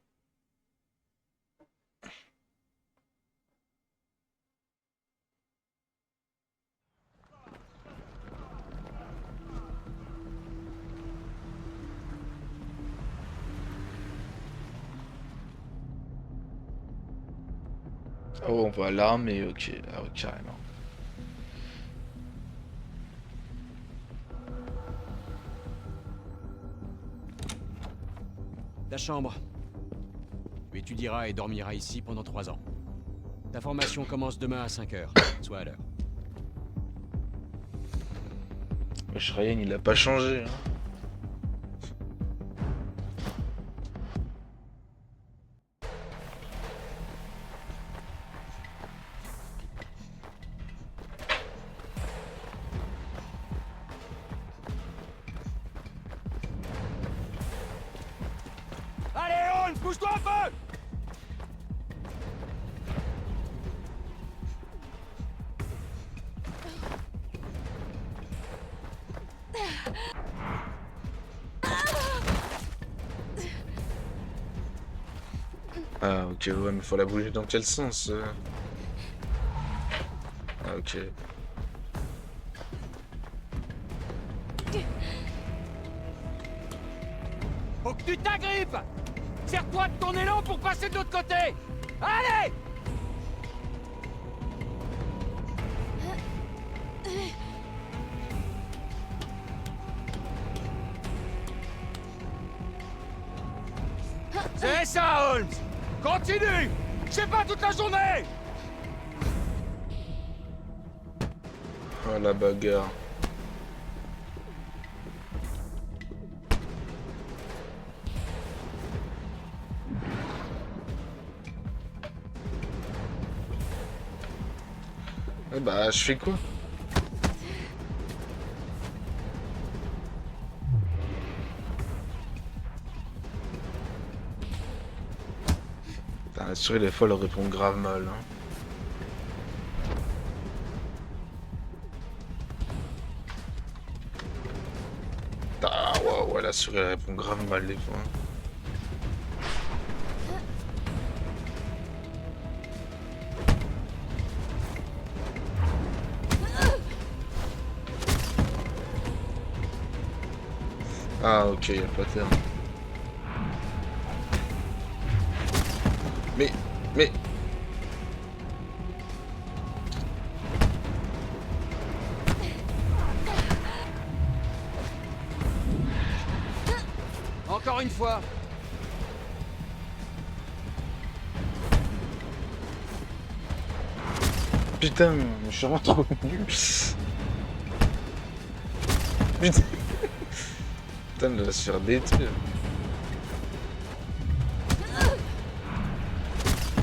Oh, on voit l'armée, ok. Ah, ouais, carrément. Ta chambre. Tu étudieras et dormiras ici pendant 3 ans. Ta formation commence demain à 5 h, soit à l'heure. Wesh, Ryan, il a pas changé. Hein. Allez, Holmes, bouge-toi un peu! Ah, ok, ouais, mais faut la bouger dans quel sens Ah, ok. Faut que tu t'agrippes! Serre-toi de ton élan pour passer de l'autre côté! Allez! C'est ça, Holmes! Continue! C'est pas toute la journée! Oh, la bagarre. Eh bah, je fais quoi? Putain, la souris, des fois, elle répond grave mal. Hein. Ah, ouais, la souris, elle répond grave mal, des fois. Ah, ok, y'a pas terme. Mais... Encore une fois! Putain, je suis vraiment trop nul. Putain. Putain, elle va se faire détruire.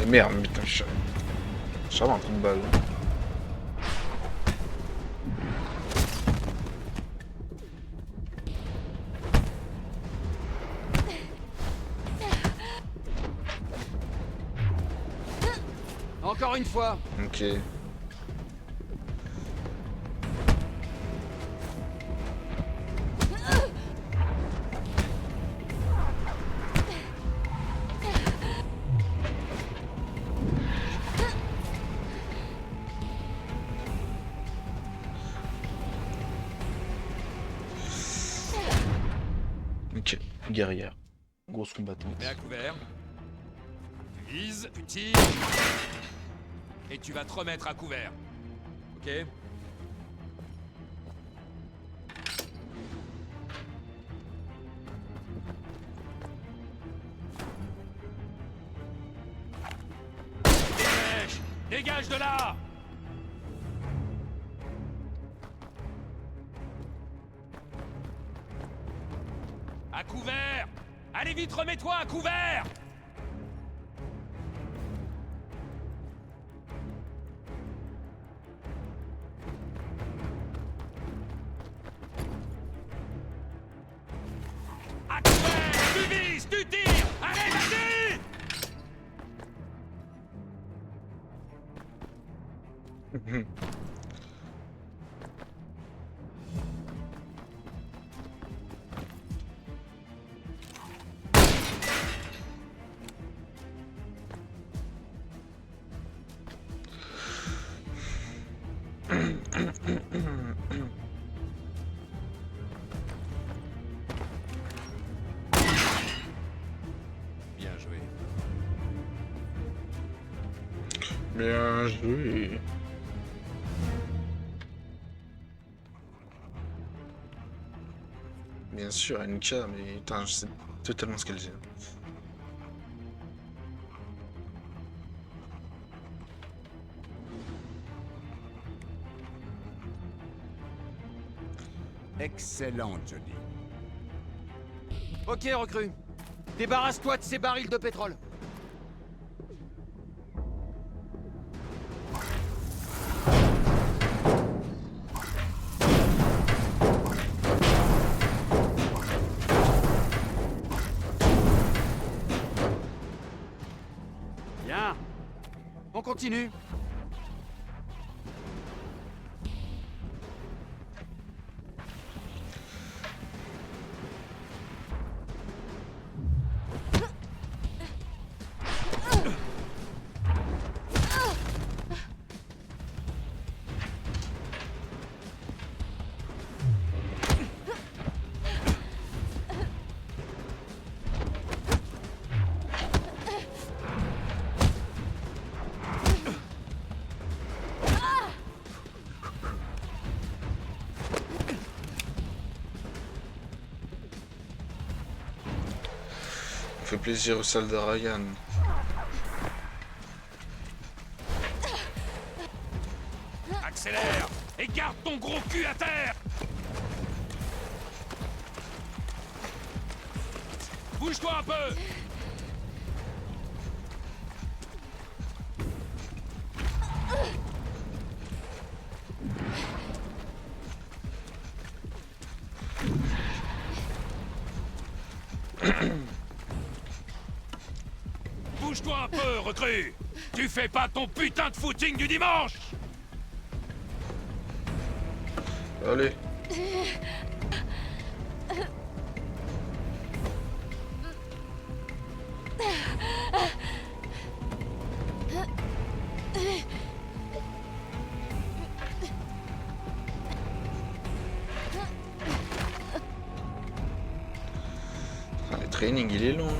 Et merde, putain, je suis vraiment un trou de balle. Encore une fois! Ok. Guerrière. Grosse combattante. Mets à couvert. Tu vises, tu tires. Et tu vas te remettre à couvert. Ok? Dépêche! Dégage de là! À couvert! Allez vite, remets-toi à couvert! À couvert! Tu vises, tu tires! Allez, vas-y! Bien joué. Bien joué. Bien sûr, Annika, mais putain, je sais totalement ce qu'elle dit. Excellent, Johnny. Ok, recrue. Débarrasse-toi de ces barils de pétrole. Bien. On continue. Fait plaisir aux salles de Ryan. Accélère et garde ton gros cul à terre. Bouge-toi un peu. Bouge-toi un peu, recrue. Tu fais pas ton putain de footing du dimanche. Allez. Ah, le training, il est long. Hein.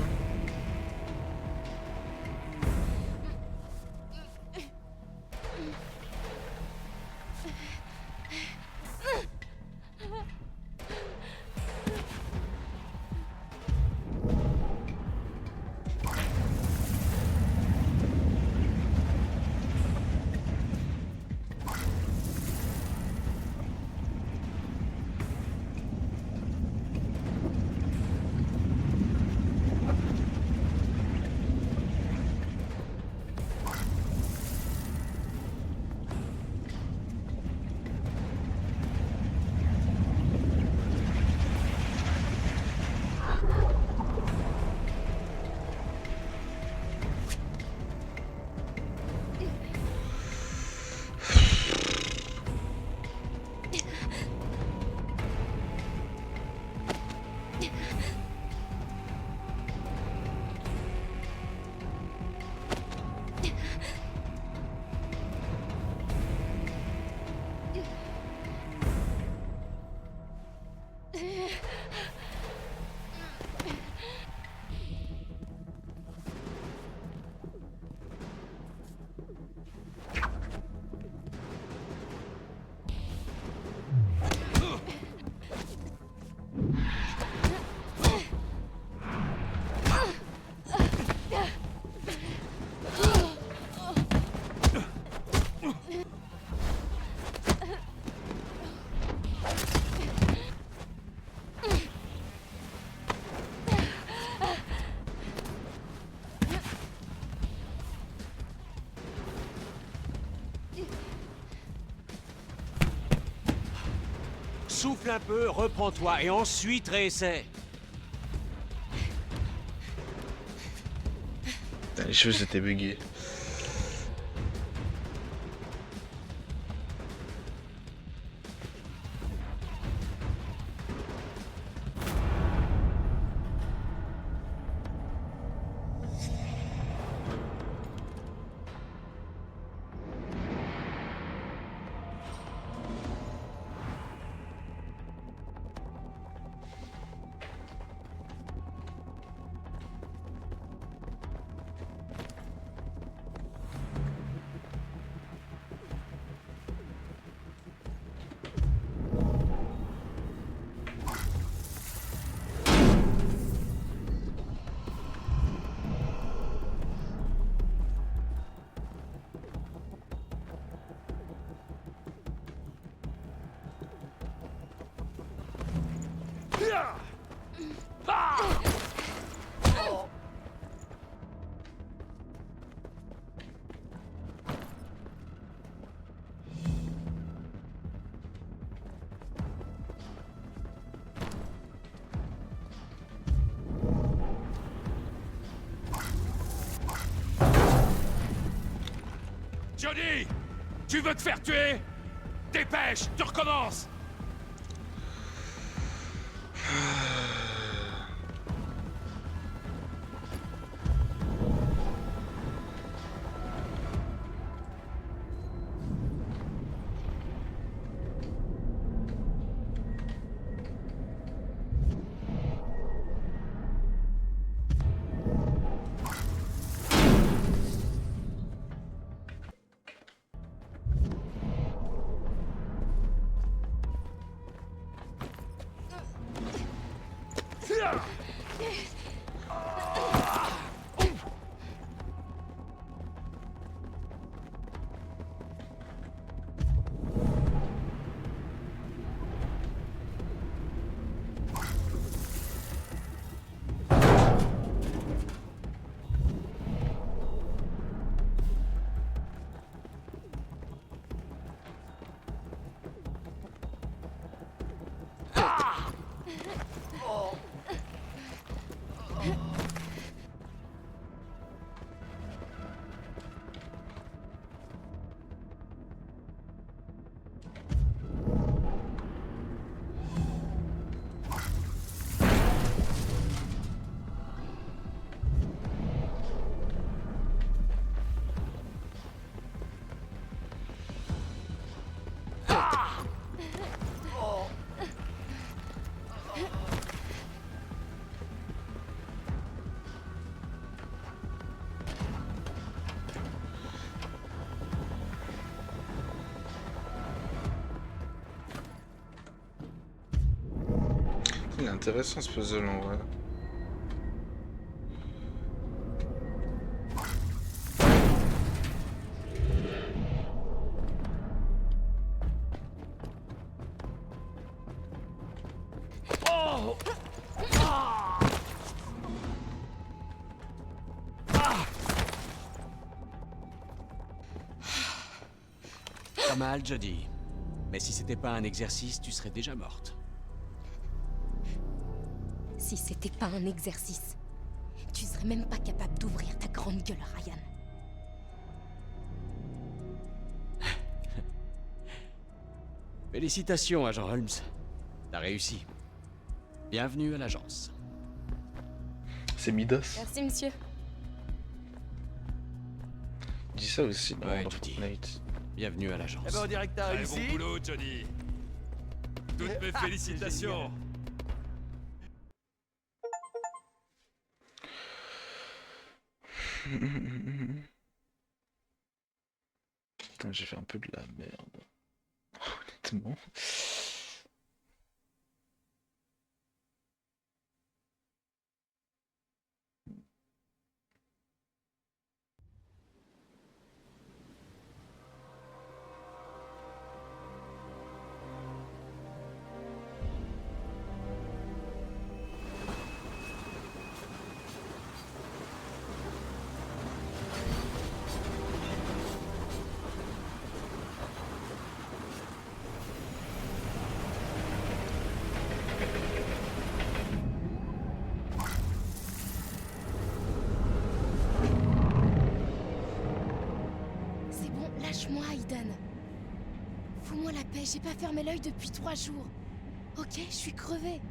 Souffle un peu, reprends-toi, et ensuite réessaie. Putain, les cheveux étaient buggés. Johnny! Tu veux te faire tuer? Dépêche, tu recommences! Il est intéressant ce puzzle en vrai. Pas mal, Jodie. Mais si c'était pas un exercice, tu serais déjà morte. Si c'était pas un exercice, tu serais même pas capable d'ouvrir ta grande gueule, Ryan. Félicitations, agent Holmes. T'as réussi. Bienvenue à l'agence. C'est Midas. Merci, monsieur. Dis ça aussi dans Ouais, Fortnite. Bienvenue à l'agence. Eh ben, on dirait que t'as Très réussi. bon boulot, Johnny. Toutes mes félicitations. Putain, j'ai fait un peu de la merde. Honnêtement. Aiden. Fous-moi la paix, j'ai pas fermé l'œil depuis 3 jours. Ok, je suis crevée.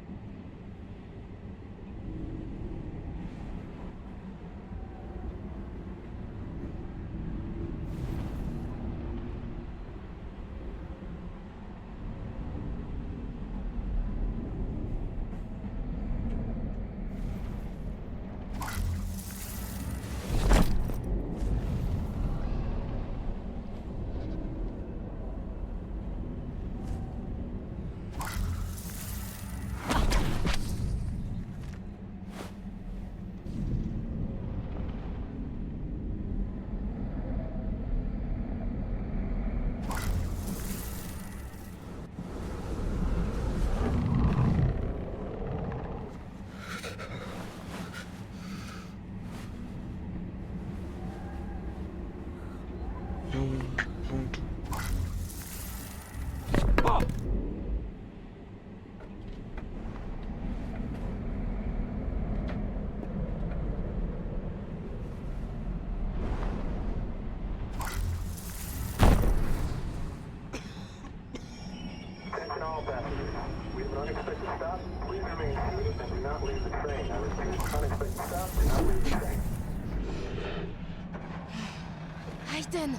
Aiden,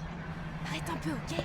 arrête un peu, ok?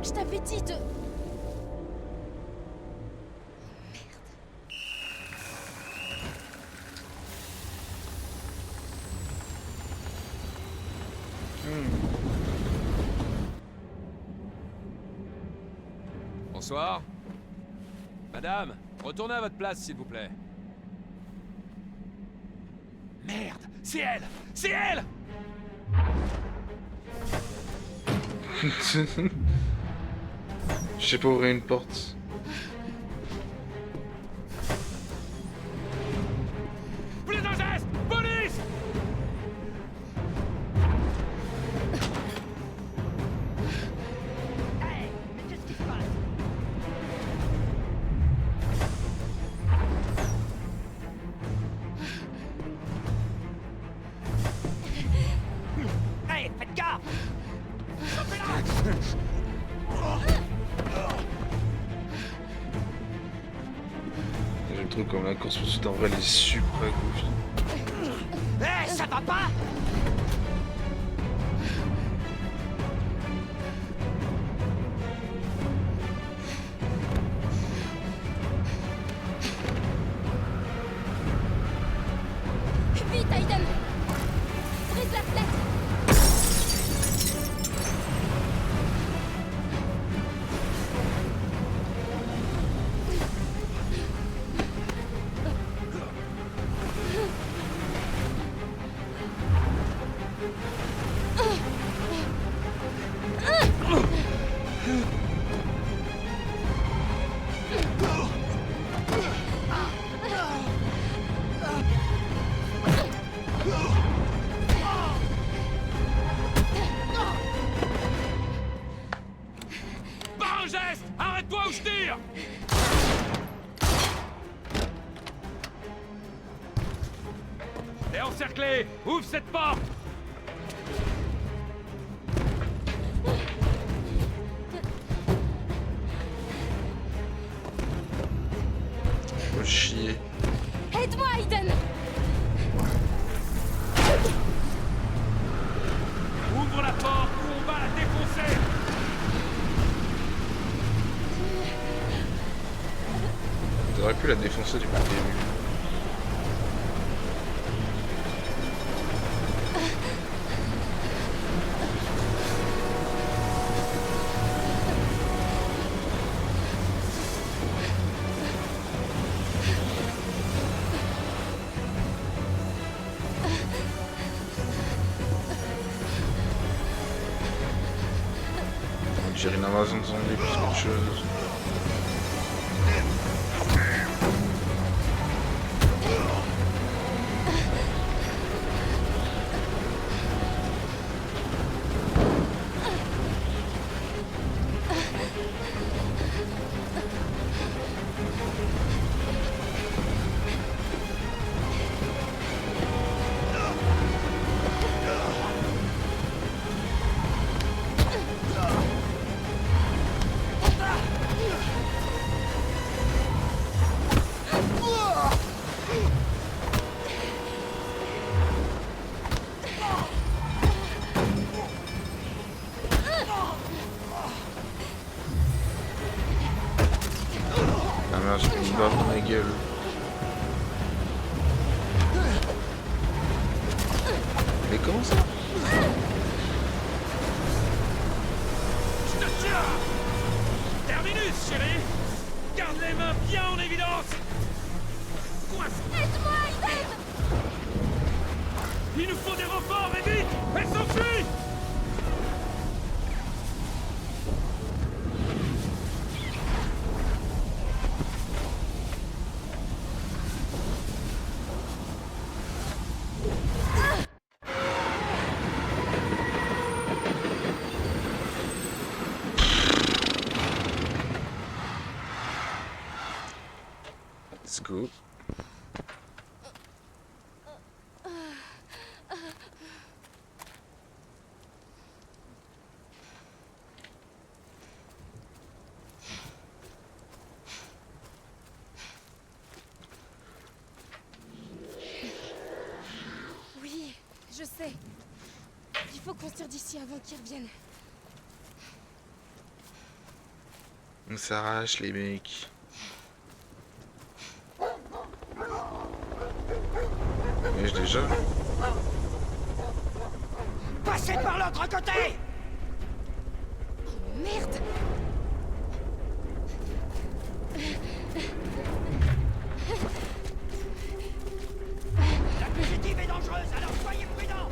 Je t'avais dit de... Bonsoir. Madame, retournez à votre place, s'il vous plaît. Merde, c'est elle! C'est elle! Je sais pas ouvrir une porte. Prenez un geste! Police! Hey, mais qu'est-ce qui se passe? Hey, faites gaffe! J'aime trop comme la course poursuite en vrai elle est super goofy. Eh, ça va pas? Vite, Aiden! Brise la fenêtre! Pas un geste! Arrête-toi ou je tire! T'es encerclé! Ouvre cette porte! Faut chier. Aide-moi, Aiden! Ouvre la porte ou on va la défoncer! T'aurais pu la défoncer du début. J'ai une invasion de zombies plus qu'autre chose. Dans ma gueule. Mais comment ça? Je te tire! Terminus, chérie! Garde les mains bien en évidence! Aide-moi, Aiden! Il nous faut des renforts, et vite! Elle s'enfuit! Let's go. Oui, je sais. Il faut qu'on sorte d'ici avant qu'ils reviennent. On s'arrache les mecs. Mais déjà. Passez par l'autre côté! Oh, merde! La fugitive est dangereuse, alors soyez prudents!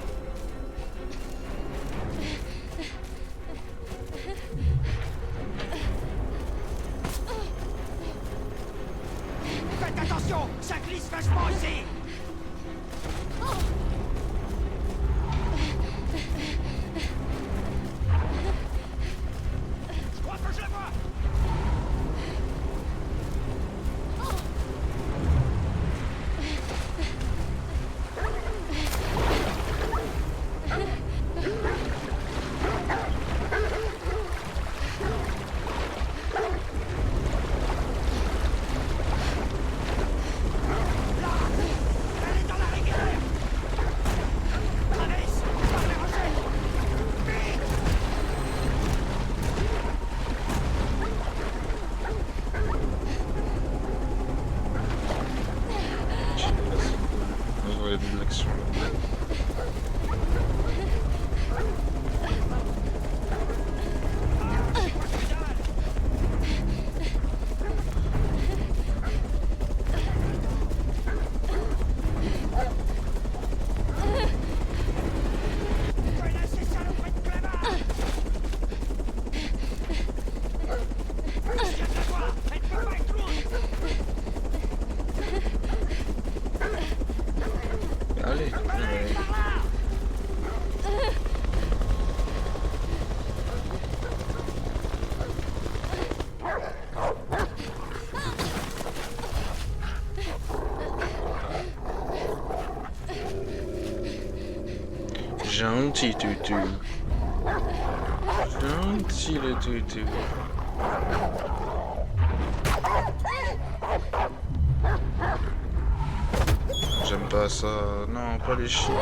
Faites attention, ça glisse vachement ici! Je crois que je la vois! De l'action. Allez, gentil tutu. Gentil le tutu. J'aime pas ça. Non, pas les chiens.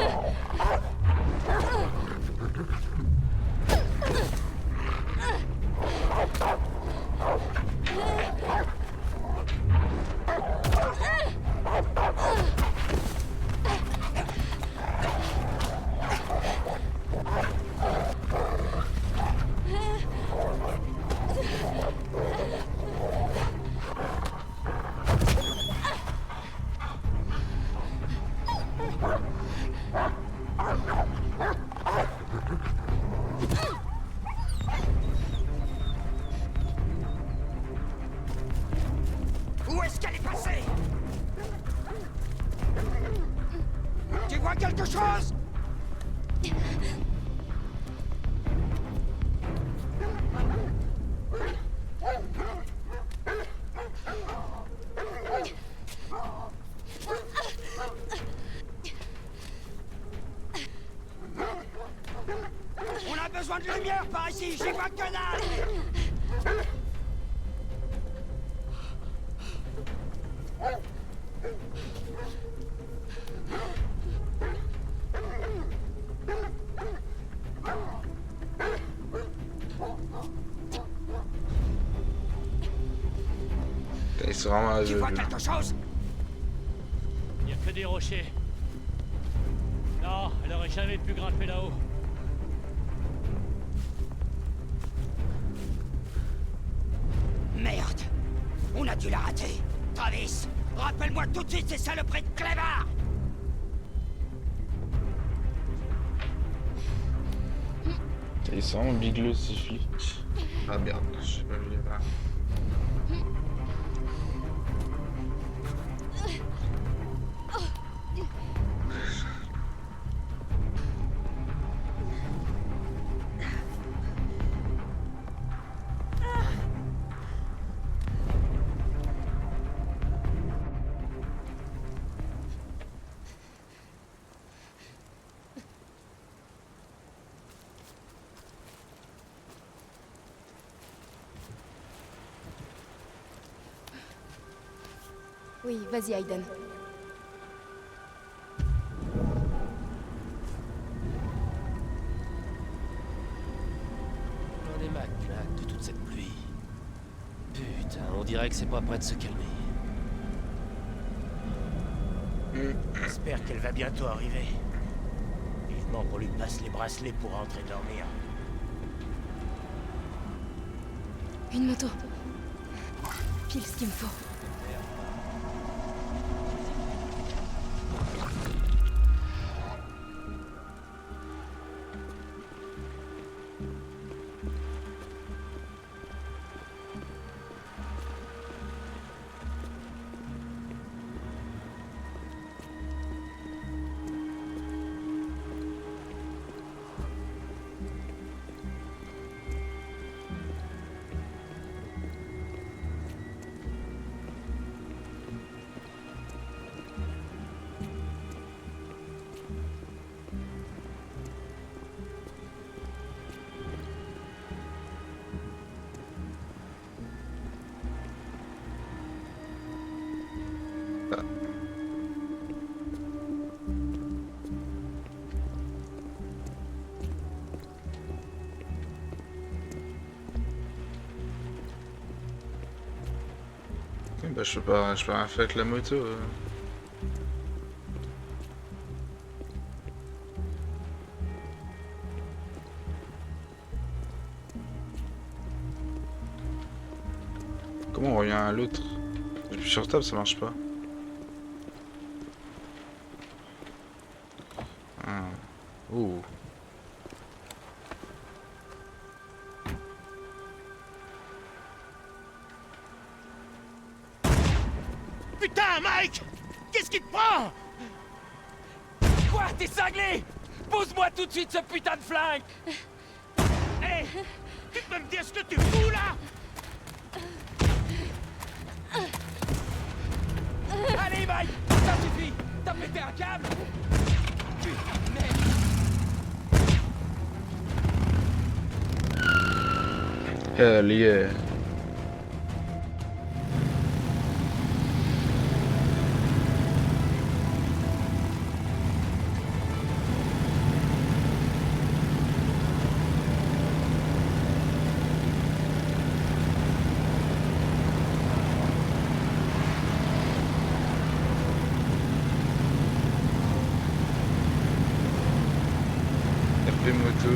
chose? On a besoin de lumière par ici, j'y vois que dalle! C'est vraiment Tu vois quelque chose? Il n'y a que des rochers. Non, elle aurait jamais pu grimper là-haut. Merde! On a dû la rater! Travis! Rappelle-moi tout de suite ces saloperies de clébards! Ils sont vraiment bigleux ces flics. Ah merde, je sais pas vu les barres. Oui, vas-y, Aiden. J'en ai ma claque de toute cette pluie. Putain, on dirait que c'est pas prêt de se calmer. J'espère qu'elle va bientôt arriver. Vivement qu'on lui passe les bracelets pour rentrer dormir. Une moto. Pile ce qu'il me faut. Bah je peux rien faire avec la moto. Comment on revient à l'autre? J'appuie sur table, ça marche pas. Ah. Ouh. Putain, Mike! Qu'est-ce qui te prend? Quoi? T'es cinglé? Pose-moi tout de suite ce putain de flingue! Hé! Tu peux me dire ce que tu fous là? Allez, Mike! Ça suffit! T'as pété un câble? Putain de merde! Hell yeah. RP moto.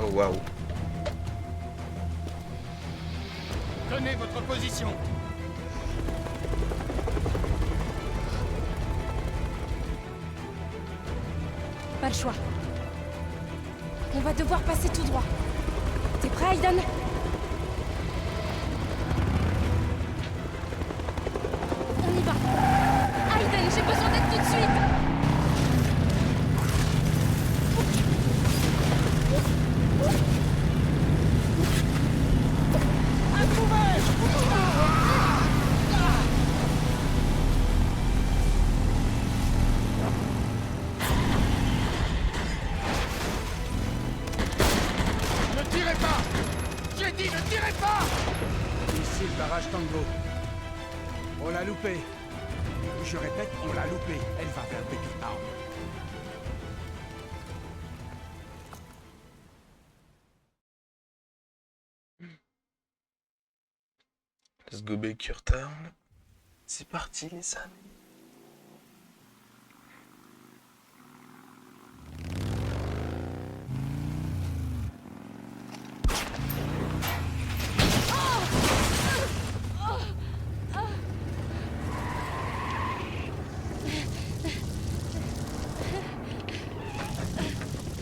Oh waouh. Tenez votre position. Pas le choix. On va devoir passer tout droit. T'es prêt, Aiden? On y va. Aiden, j'ai besoin d'aide tout de suite. Ne tirez pas! J'ai dit ne tirez pas! Ici le barrage Tango. On l'a loupé. Je répète, on l'a loupé. Elle va vers Becky Town. Let's go Baker Town. C'est parti les amis.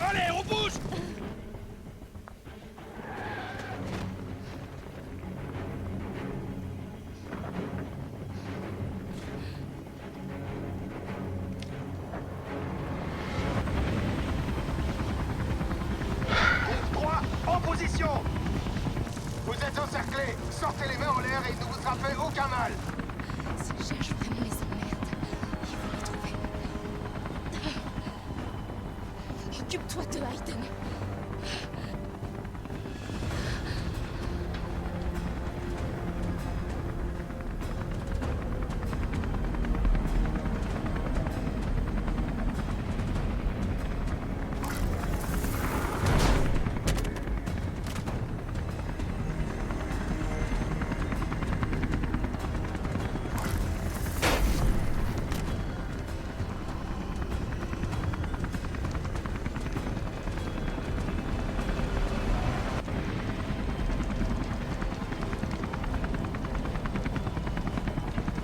Allez, on bouge! Groupe 3, en position! Vous êtes encerclés, sortez les mains en l'air et il ne vous sera fait aucun mal! S'ils cherchent vraiment les emmerdes, ils vont les trouver. Occupe-toi de Aiden.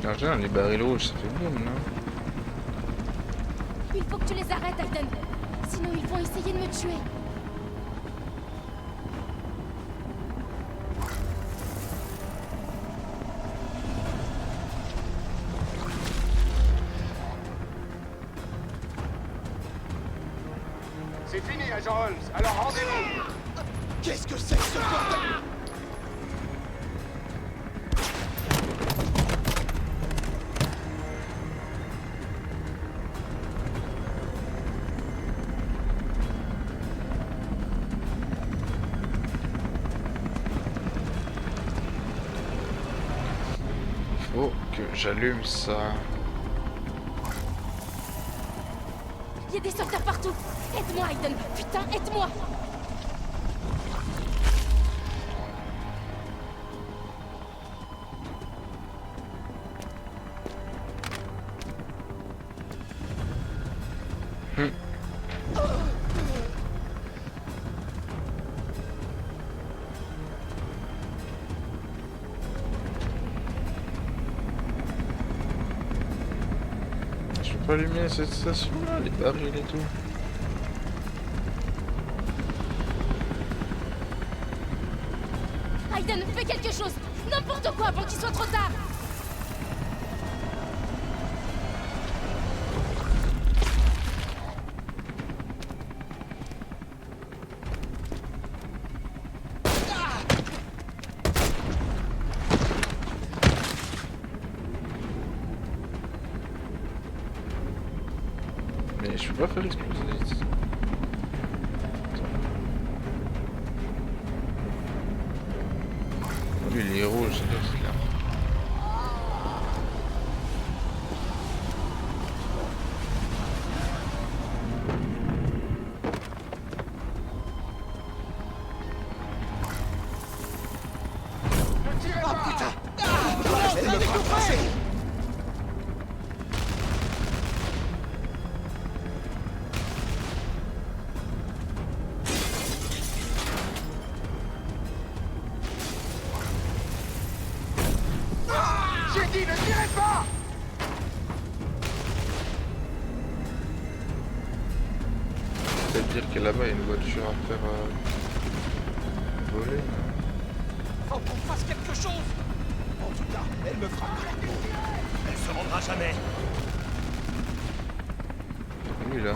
En général, les barils rouges, ça fait boum, non? Il faut que tu les arrêtes, Aiden. Sinon, ils vont essayer de me tuer. C'est fini, agent Holmes, alors rendez-vous! Qu'est-ce que c'est que ce bordel? Faut que j'allume ça. Il y a des soldats partout. Aide-moi, Aiden. Putain, aide-moi. Je peux pas allumer cette station-là, les barils et tout. Aiden, fais quelque chose. N'importe quoi avant qu'il soit trop tard. Mais je peux pas faire exploser. Lui, il est rouge, c'est clair. Ne tirez pas! Putain! Je vais me fracasser! là-bas, il y a une voiture à faire voler. Faut qu'on fasse quelque chose. En tout cas, elle me fera pas la peau. Elle se rendra jamais. Lui là.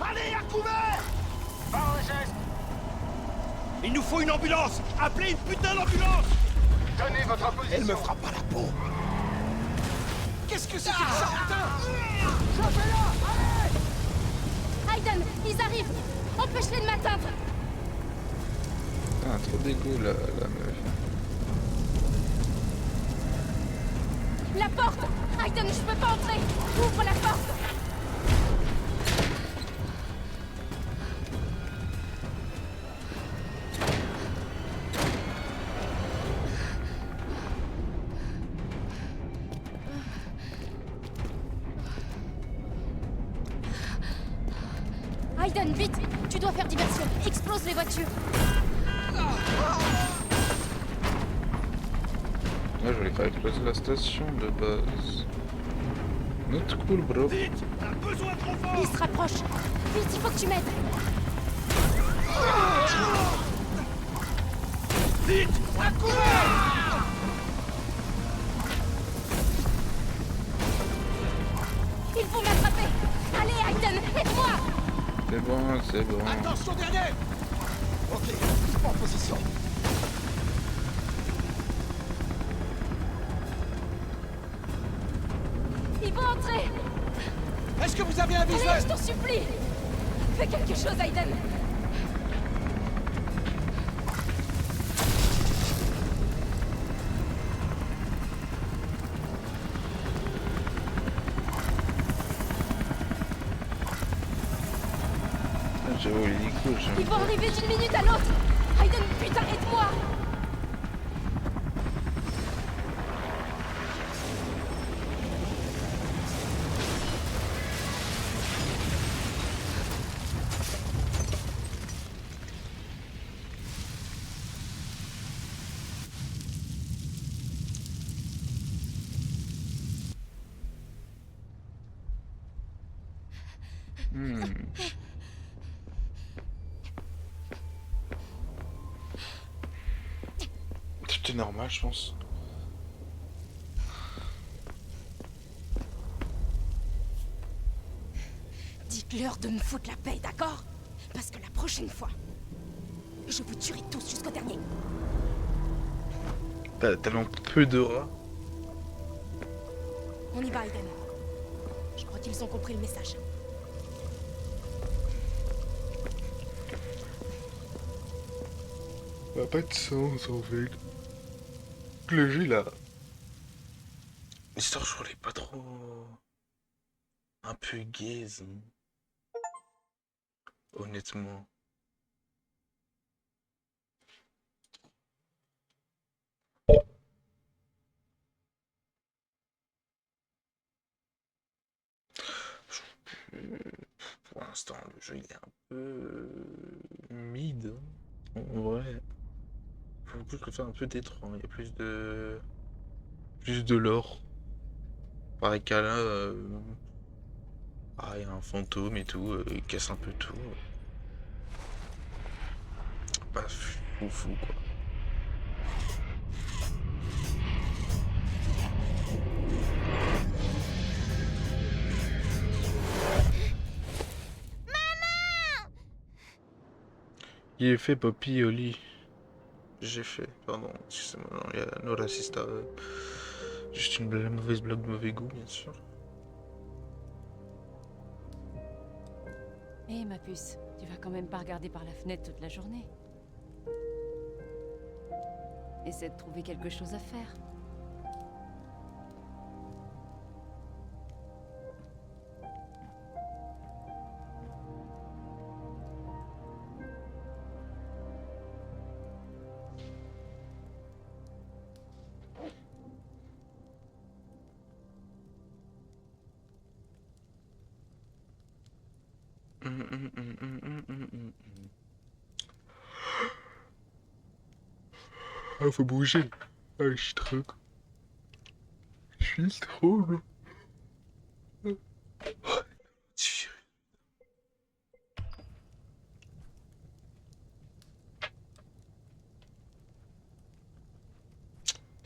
Allez, à couvert! Pas un geste! Il nous faut une ambulance! Appelez une putain d'ambulance! Donnez votre position! Elle me fera pas la peau! Qu'est-ce que c'est que ça, putain? Chopez-la! Allez! Aiden, ils arrivent! Empêche-les de m'atteindre! Ah, trop dégueu la meuf. La porte! Aiden, je peux pas entrer! Ouvre la porte! Aiden, vite! Tu dois faire diversion! Explose les voitures! Moi je voulais faire exploser la station de base. Not cool, bro. Il se rapproche! Vite, il faut que tu m'aides! Vite! À couvert! Ils vont m'attraper! Allez, Aiden, aide-moi! C'est bon, c'est bon. Attention derrière! Ok, je prends en position. Ils vont entrer! Est-ce que vous avez un visuel? Allez, je t'en supplie! Fais quelque chose, Aiden! J'avoue, il est cool, j'aime Ils vont bien. arriver d'une minute à l'autre! Aiden, putain, aide-moi! Tout est normal, je pense. Dites-leur de me foutre la paix, d'accord? Parce que la prochaine fois, je vous tuerai tous jusqu'au dernier. T'as tellement peu d'aura. On y va, Aiden. Je crois qu'ils ont compris le message. Bah, pas de sens en fait. Le jeu là. L'histoire, je trouve, elle est pas trop. Un peu gaze. Honnêtement. Pour l'instant, le jeu il est un peu mid. En vrai. Pour le coup, je préfère un peu Détroit. Il y a plus de lore. Pareil qu'à là, il y a un fantôme et tout, il casse un peu tout. Pas fou quoi. Il est fait Poppy au lit. J'ai fait, pardon, excusez-moi, non, il y a no racista. Juste une mauvaise blague de mauvais goût, bien sûr. Hé, ma puce, tu vas quand même pas regarder par la fenêtre toute la journée. Essaie de trouver quelque chose à faire. Ah, faut bouger. Ah, je suis trop. Je suis trop.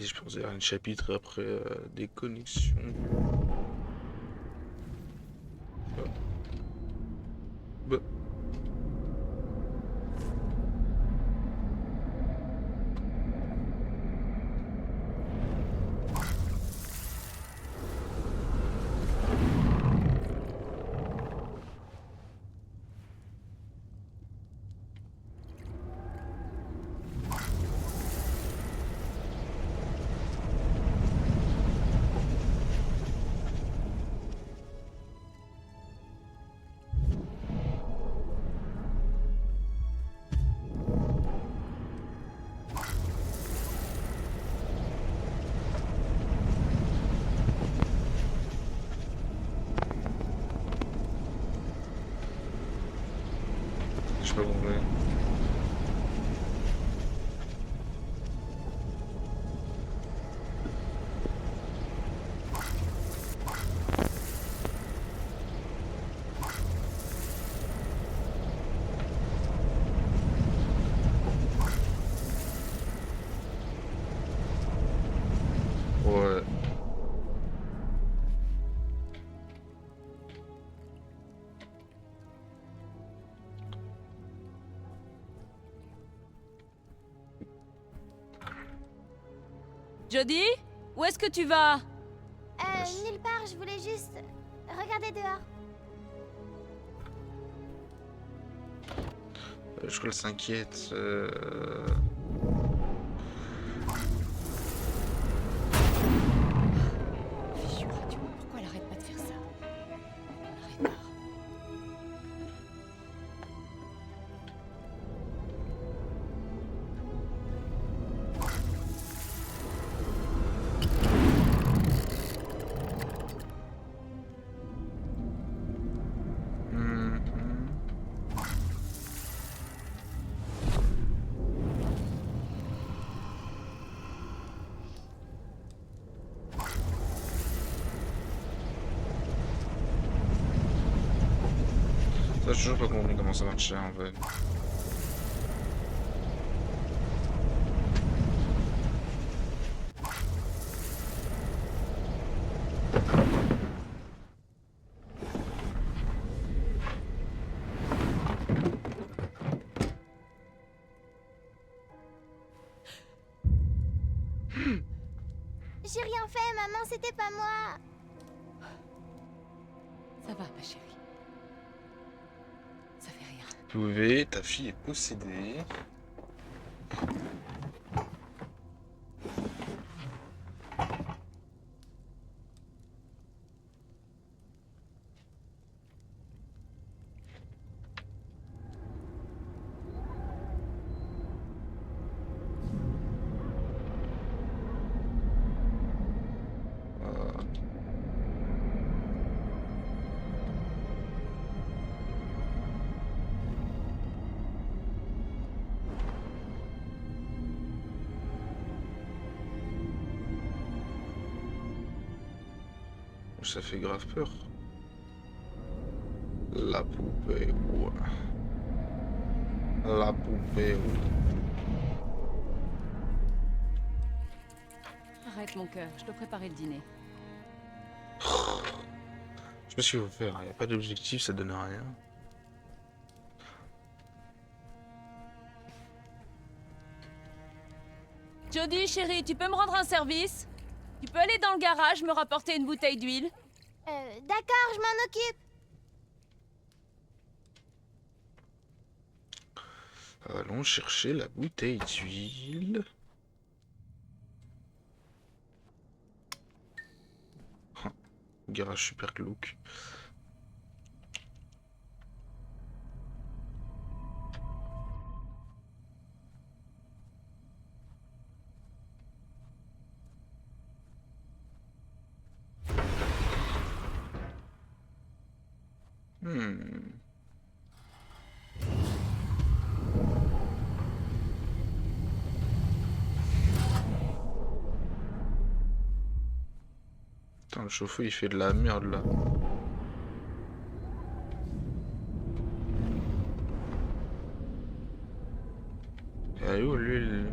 Et je pense qu'il y a un chapitre après des connexions. Bah. Je sais pas où on est. Ouais. Jodie, où est-ce que tu vas? Nulle part, je voulais juste regarder dehors. Je crois qu'elle s'inquiète. Pourquoi elle arrête pas de faire ça? On arrête pas. Ça, j'ai toujours pas compris comment ça marchait en fait. J'ai rien fait, maman, c'était pas moi. Ça va, ma chérie. Ça fait rien. Pouvez, ta fille est possédée. Ça fait grave peur. La poupée, ouais. La poupée, ouais. Arrête mon cœur, je dois préparer le dîner. Je sais pas ce qu'il faut faire, il n'y a pas d'objectif, ça donne rien. Jodie, chérie, tu peux me rendre un service? Tu peux aller dans le garage me rapporter une bouteille d'huile? D'accord, je m'en occupe. Allons chercher la bouteille d'huile. Oh, garage super glauque. le chauffe-eau il fait de la merde là. Et où l'huile?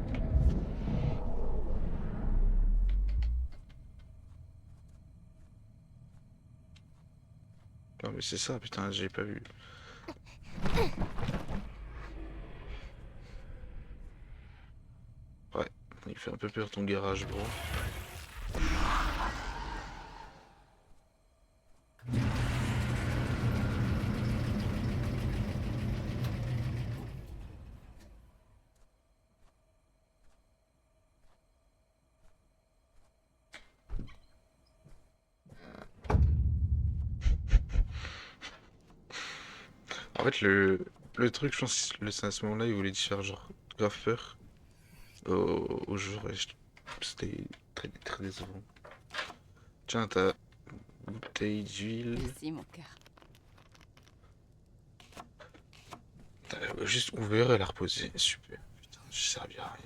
Non mais c'est ça, putain, j'ai pas vu. Ouais, il fait un peu peur ton garage, bro. En fait, le truc, je pense, c'est à ce moment-là, il voulait te faire genre grave peur au jour, et c'était très décevant. Tiens, ta bouteille d'huile. Merci, mon cœur. T'as juste ouvert et la reposée. Super. Putain, je servis à rien.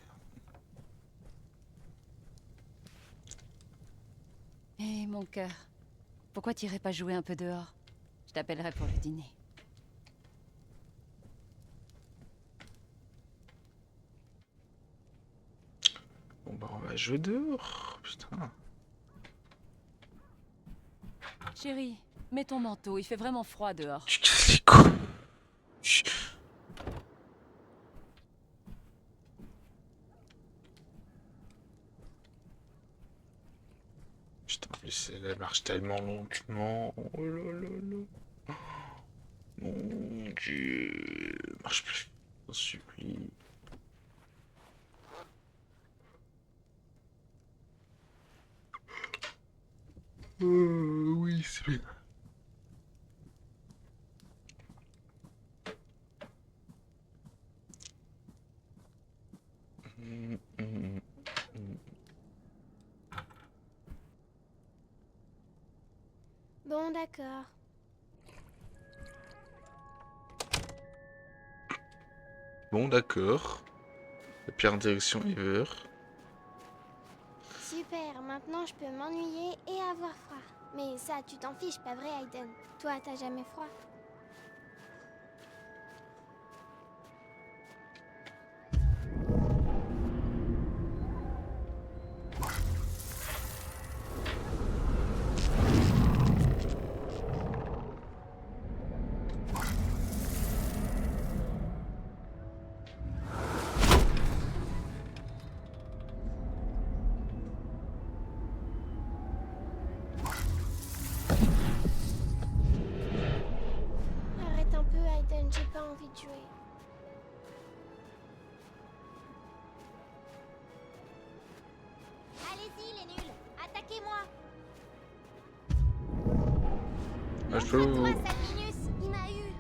Hé, mon cœur. Pourquoi t'irais pas jouer un peu dehors? Je t'appellerai pour le dîner. Bon bah on va jouer dehors, putain. Chérie, mets ton manteau, il fait vraiment froid dehors. Tu casses les couilles. Putain, en plus elle marche tellement lentement. Oh là là là. Mon dieu. Marche plus. J'en supplie. Oui, c'est bien. Bon, d'accord. Bon, d'accord. La pire direction ever. Super, maintenant je peux m'ennuyer et avoir froid. Mais ça, tu t'en fiches, pas vrai, Aiden? Toi, t'as jamais froid? Arrête un peu, Aiden, j'ai pas envie de jouer. Allez-y, les nuls, attaquez-moi. Ah, je peux... Toi, Salminus, il m'a eu.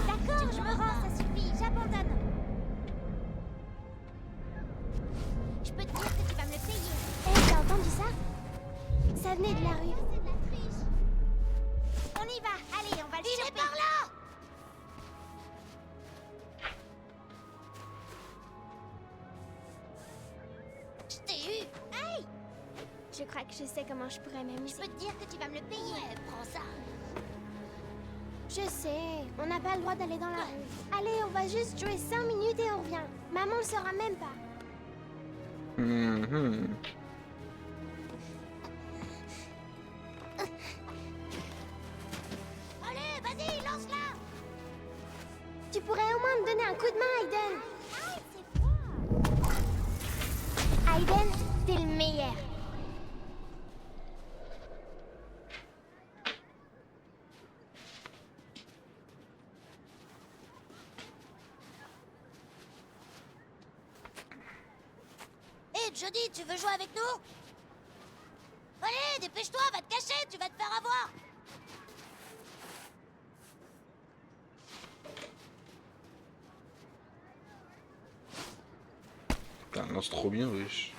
D'accord, je me rends, ça suffit, j'abandonne. Je peux te dire que tu vas me le payer. Hé, t'as entendu ça? Ça venait de la rue. C'est de la triche. On y va, allez, on va le choper. Il est par là. Je t'ai eu. Hey! Je crois que je sais comment je pourrais m'amuser. Je peux te dire que tu vas me le payer. Ouais, prends ça. Je sais, on n'a pas le droit d'aller dans la rue. Allez, on va juste jouer 5 minutes et on revient. Maman le saura même pas. Allez, vas-y, lance-la. Tu pourrais au moins me donner un coup de main, Aiden. Arrête, c'est froid. Aiden, t'es le meilleur. Hé, Jody, tu veux jouer avec nous? Allez, dépêche-toi, va te cacher, tu vas te faire avoir. Putain, elle lance trop bien, wesh.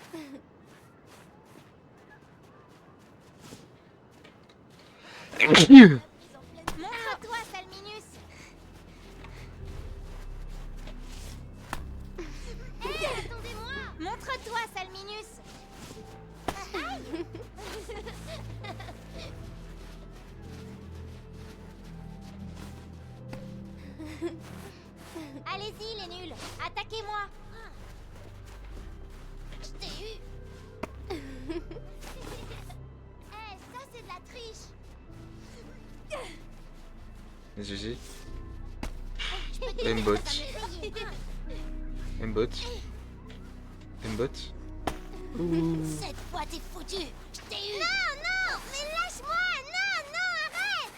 Montre-toi, Salminus. Hé, attendez-moi. Montre-toi. moi. Je t'ai eu. Eh, ça c'est de la triche. GG. Je peux te Aimbot. dire que ça me fait payer. Aimbot. Aimbot. Cette fois t'es foutu. Je t'ai eu. Non, non, mais lâche-moi. Non, non, arrête.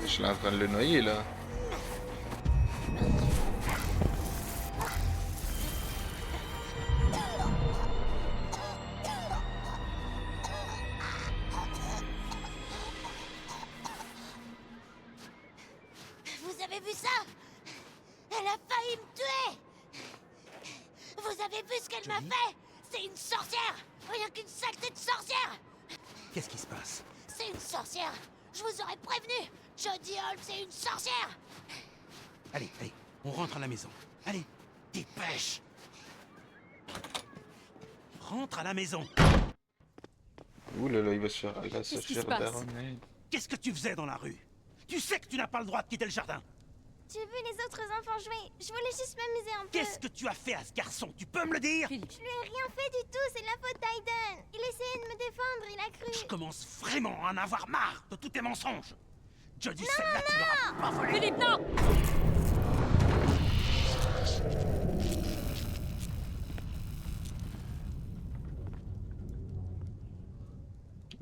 Je suis là en train de le noyer là. Vous avez vu ça? Elle a failli me tuer. Vous avez vu ce qu'elle m'a fait? C'est une sorcière. Rien qu'une saleté de sorcière. Qu'est-ce qui se passe? C'est une sorcière. Je vous aurais prévenu. Jodie Holmes, c'est une sorcière. Allez, allez, on rentre à la maison. Allez, dépêche. Rentre à la maison. Ouh là là, il va se faire agresser. Qu'est-ce qui se passe? Qu'est-ce que tu faisais dans la rue? Tu sais que tu n'as pas le droit de quitter le jardin. J'ai vu les autres enfants jouer. Je voulais juste m'amuser un peu. Qu'est-ce que tu as fait à ce garçon? Tu peux me le dire? Je lui ai rien fait du tout, c'est de la faute d'Aiden. Il essayait de me défendre, il a cru... Je commence vraiment à en avoir marre de tous tes mensonges. Jodie, celle-là, tu l'auras pas volée. Philippe, non!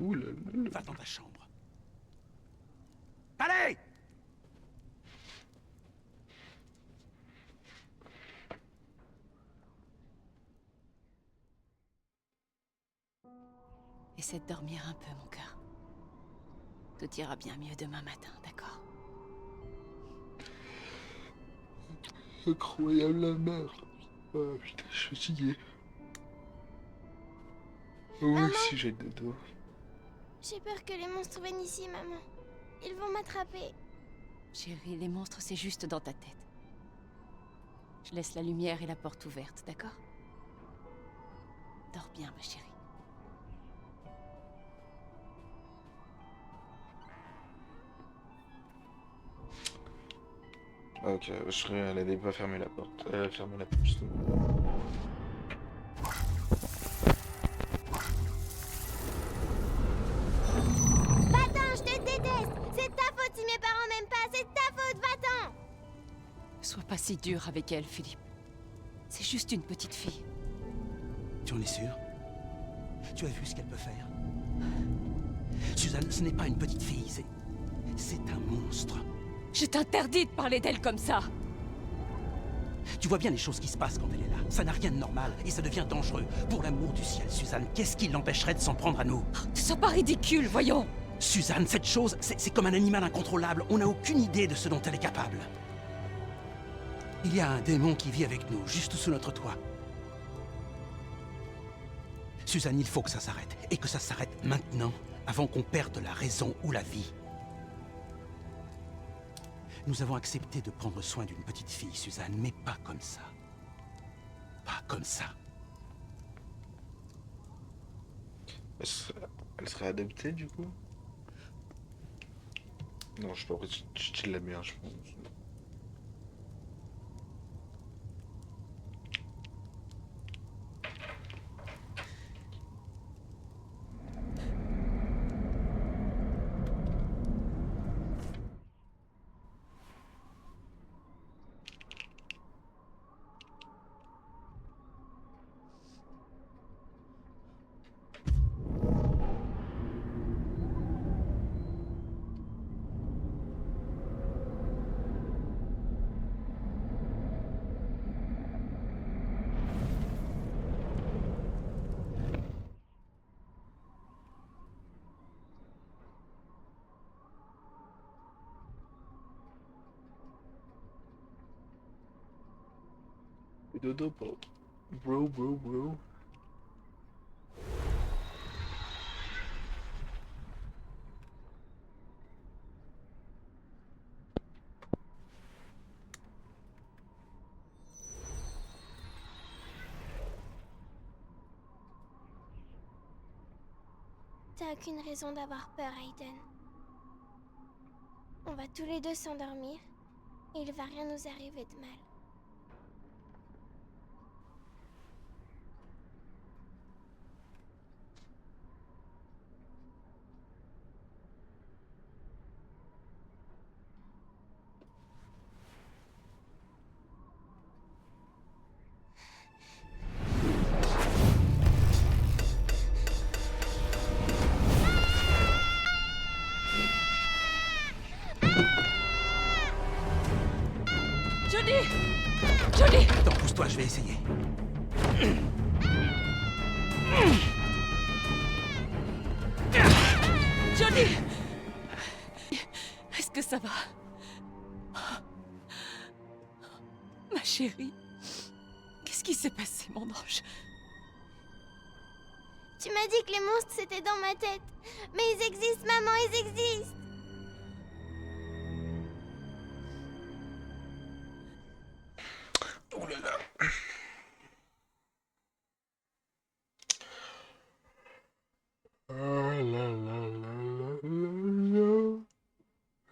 Ouh là là. Va dans ta chambre. Allez! Essaie de dormir un peu, mon cœur. Tout ira bien mieux demain matin, d'accord? Incroyable la mère. Oh putain, je suis fatigué. Oui, Maman si j'ai de dos. J'ai peur que les monstres viennent ici, maman. Ils vont m'attraper. Chérie, les monstres, c'est juste dans ta tête. Je laisse la lumière et la porte ouverte, d'accord? Dors bien, ma chérie. Ah, ok, je serais, elle allait pas fermer la porte. Elle a fermé la porte justement. Va-t'en, je te déteste. C'est ta faute si mes parents m'aiment pas. C'est ta faute, va-t'en. Sois pas si dur avec elle, Philippe. C'est juste une petite fille. Tu en es sûr? Tu as vu ce qu'elle peut faire? Suzanne, ce n'est pas une petite fille, c'est un monstre. Je t'interdis de parler d'elle comme ça. Tu vois bien les choses qui se passent quand elle est là. Ça n'a rien de normal et ça devient dangereux. Pour l'amour du ciel, Suzanne, qu'est-ce qui l'empêcherait de s'en prendre à nous? Ne sois pas ridicule, voyons. Suzanne, cette chose, c'est comme un animal incontrôlable. On n'a aucune idée de ce dont elle est capable. Il y a un démon qui vit avec nous, juste sous notre toit. Suzanne, il faut que ça s'arrête. Et que ça s'arrête maintenant, avant qu'on perde la raison ou la vie. Nous avons accepté de prendre soin d'une petite fille, Suzanne, mais pas comme ça. Pas comme ça. Elle serait adoptée du coup? Non, je sais pas, tu l'aimes bien, je pense. Dodo, bro. T'as aucune raison d'avoir peur, Aiden. On va tous les deux s'endormir et il va rien nous arriver de mal. Jody! Jody! Attends, pousse-toi, je vais essayer. Jody! Est-ce que ça va? Ma chérie, qu'est-ce qui s'est passé, mon ange? Tu m'as dit que les monstres c'était dans ma tête. Mais ils existent, maman, ils existent. Oh là là. Oh là là là là là là.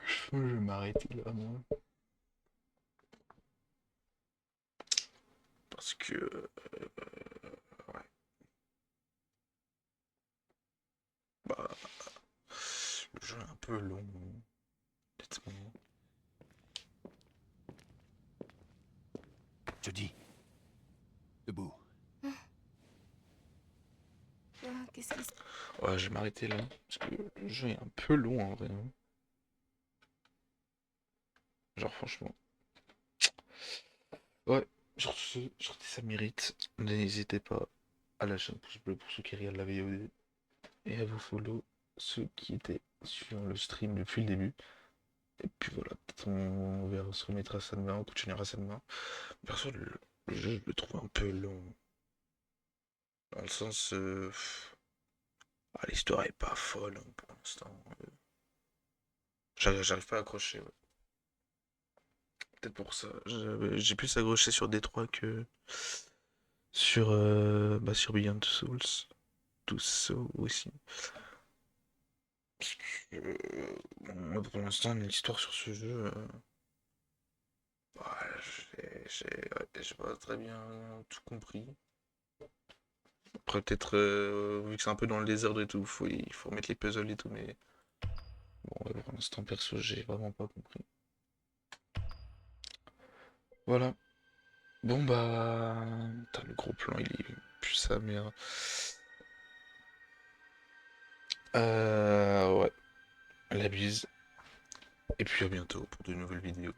Je vais m'arrêter là, moi. Parce que... ouais. Bah... Le jeu est un peu long. Honnêtement. Jody. Debout. Qu'est-ce qui se... Ouais, je vais m'arrêter là. Parce que le jeu est un peu long en vrai. Hein. Genre franchement. Ouais, genre ça mérite. N'hésitez pas à lâcher un pouce bleu pour ceux qui regardent la VOD. Et à vous follow ceux qui étaient sur le stream depuis le début. Et puis voilà, peut-être on se remettra ça demain, on continuera ça demain. Perso, le jeu, je le trouve un peu long. Dans le sens... l'histoire est pas folle hein, pour l'instant. J'arrive pas à accrocher. Ouais. Peut-être pour ça. J'ai plus accroché sur Détroit que sur, sur Beyond Two Souls. Tout ça aussi. Parce que, moi, pour l'instant, l'histoire sur ce jeu... j'ai pas très bien tout compris. Après, peut-être, vu que c'est un peu dans le désordre et tout, il faut remettre les puzzles et tout, mais... Bon, pour l'instant, perso, j'ai vraiment pas compris. Voilà. Bon, bah... Putain, le gros plan, il est plus sa mère. Ouais. La bise. Et puis à bientôt pour de nouvelles vidéos.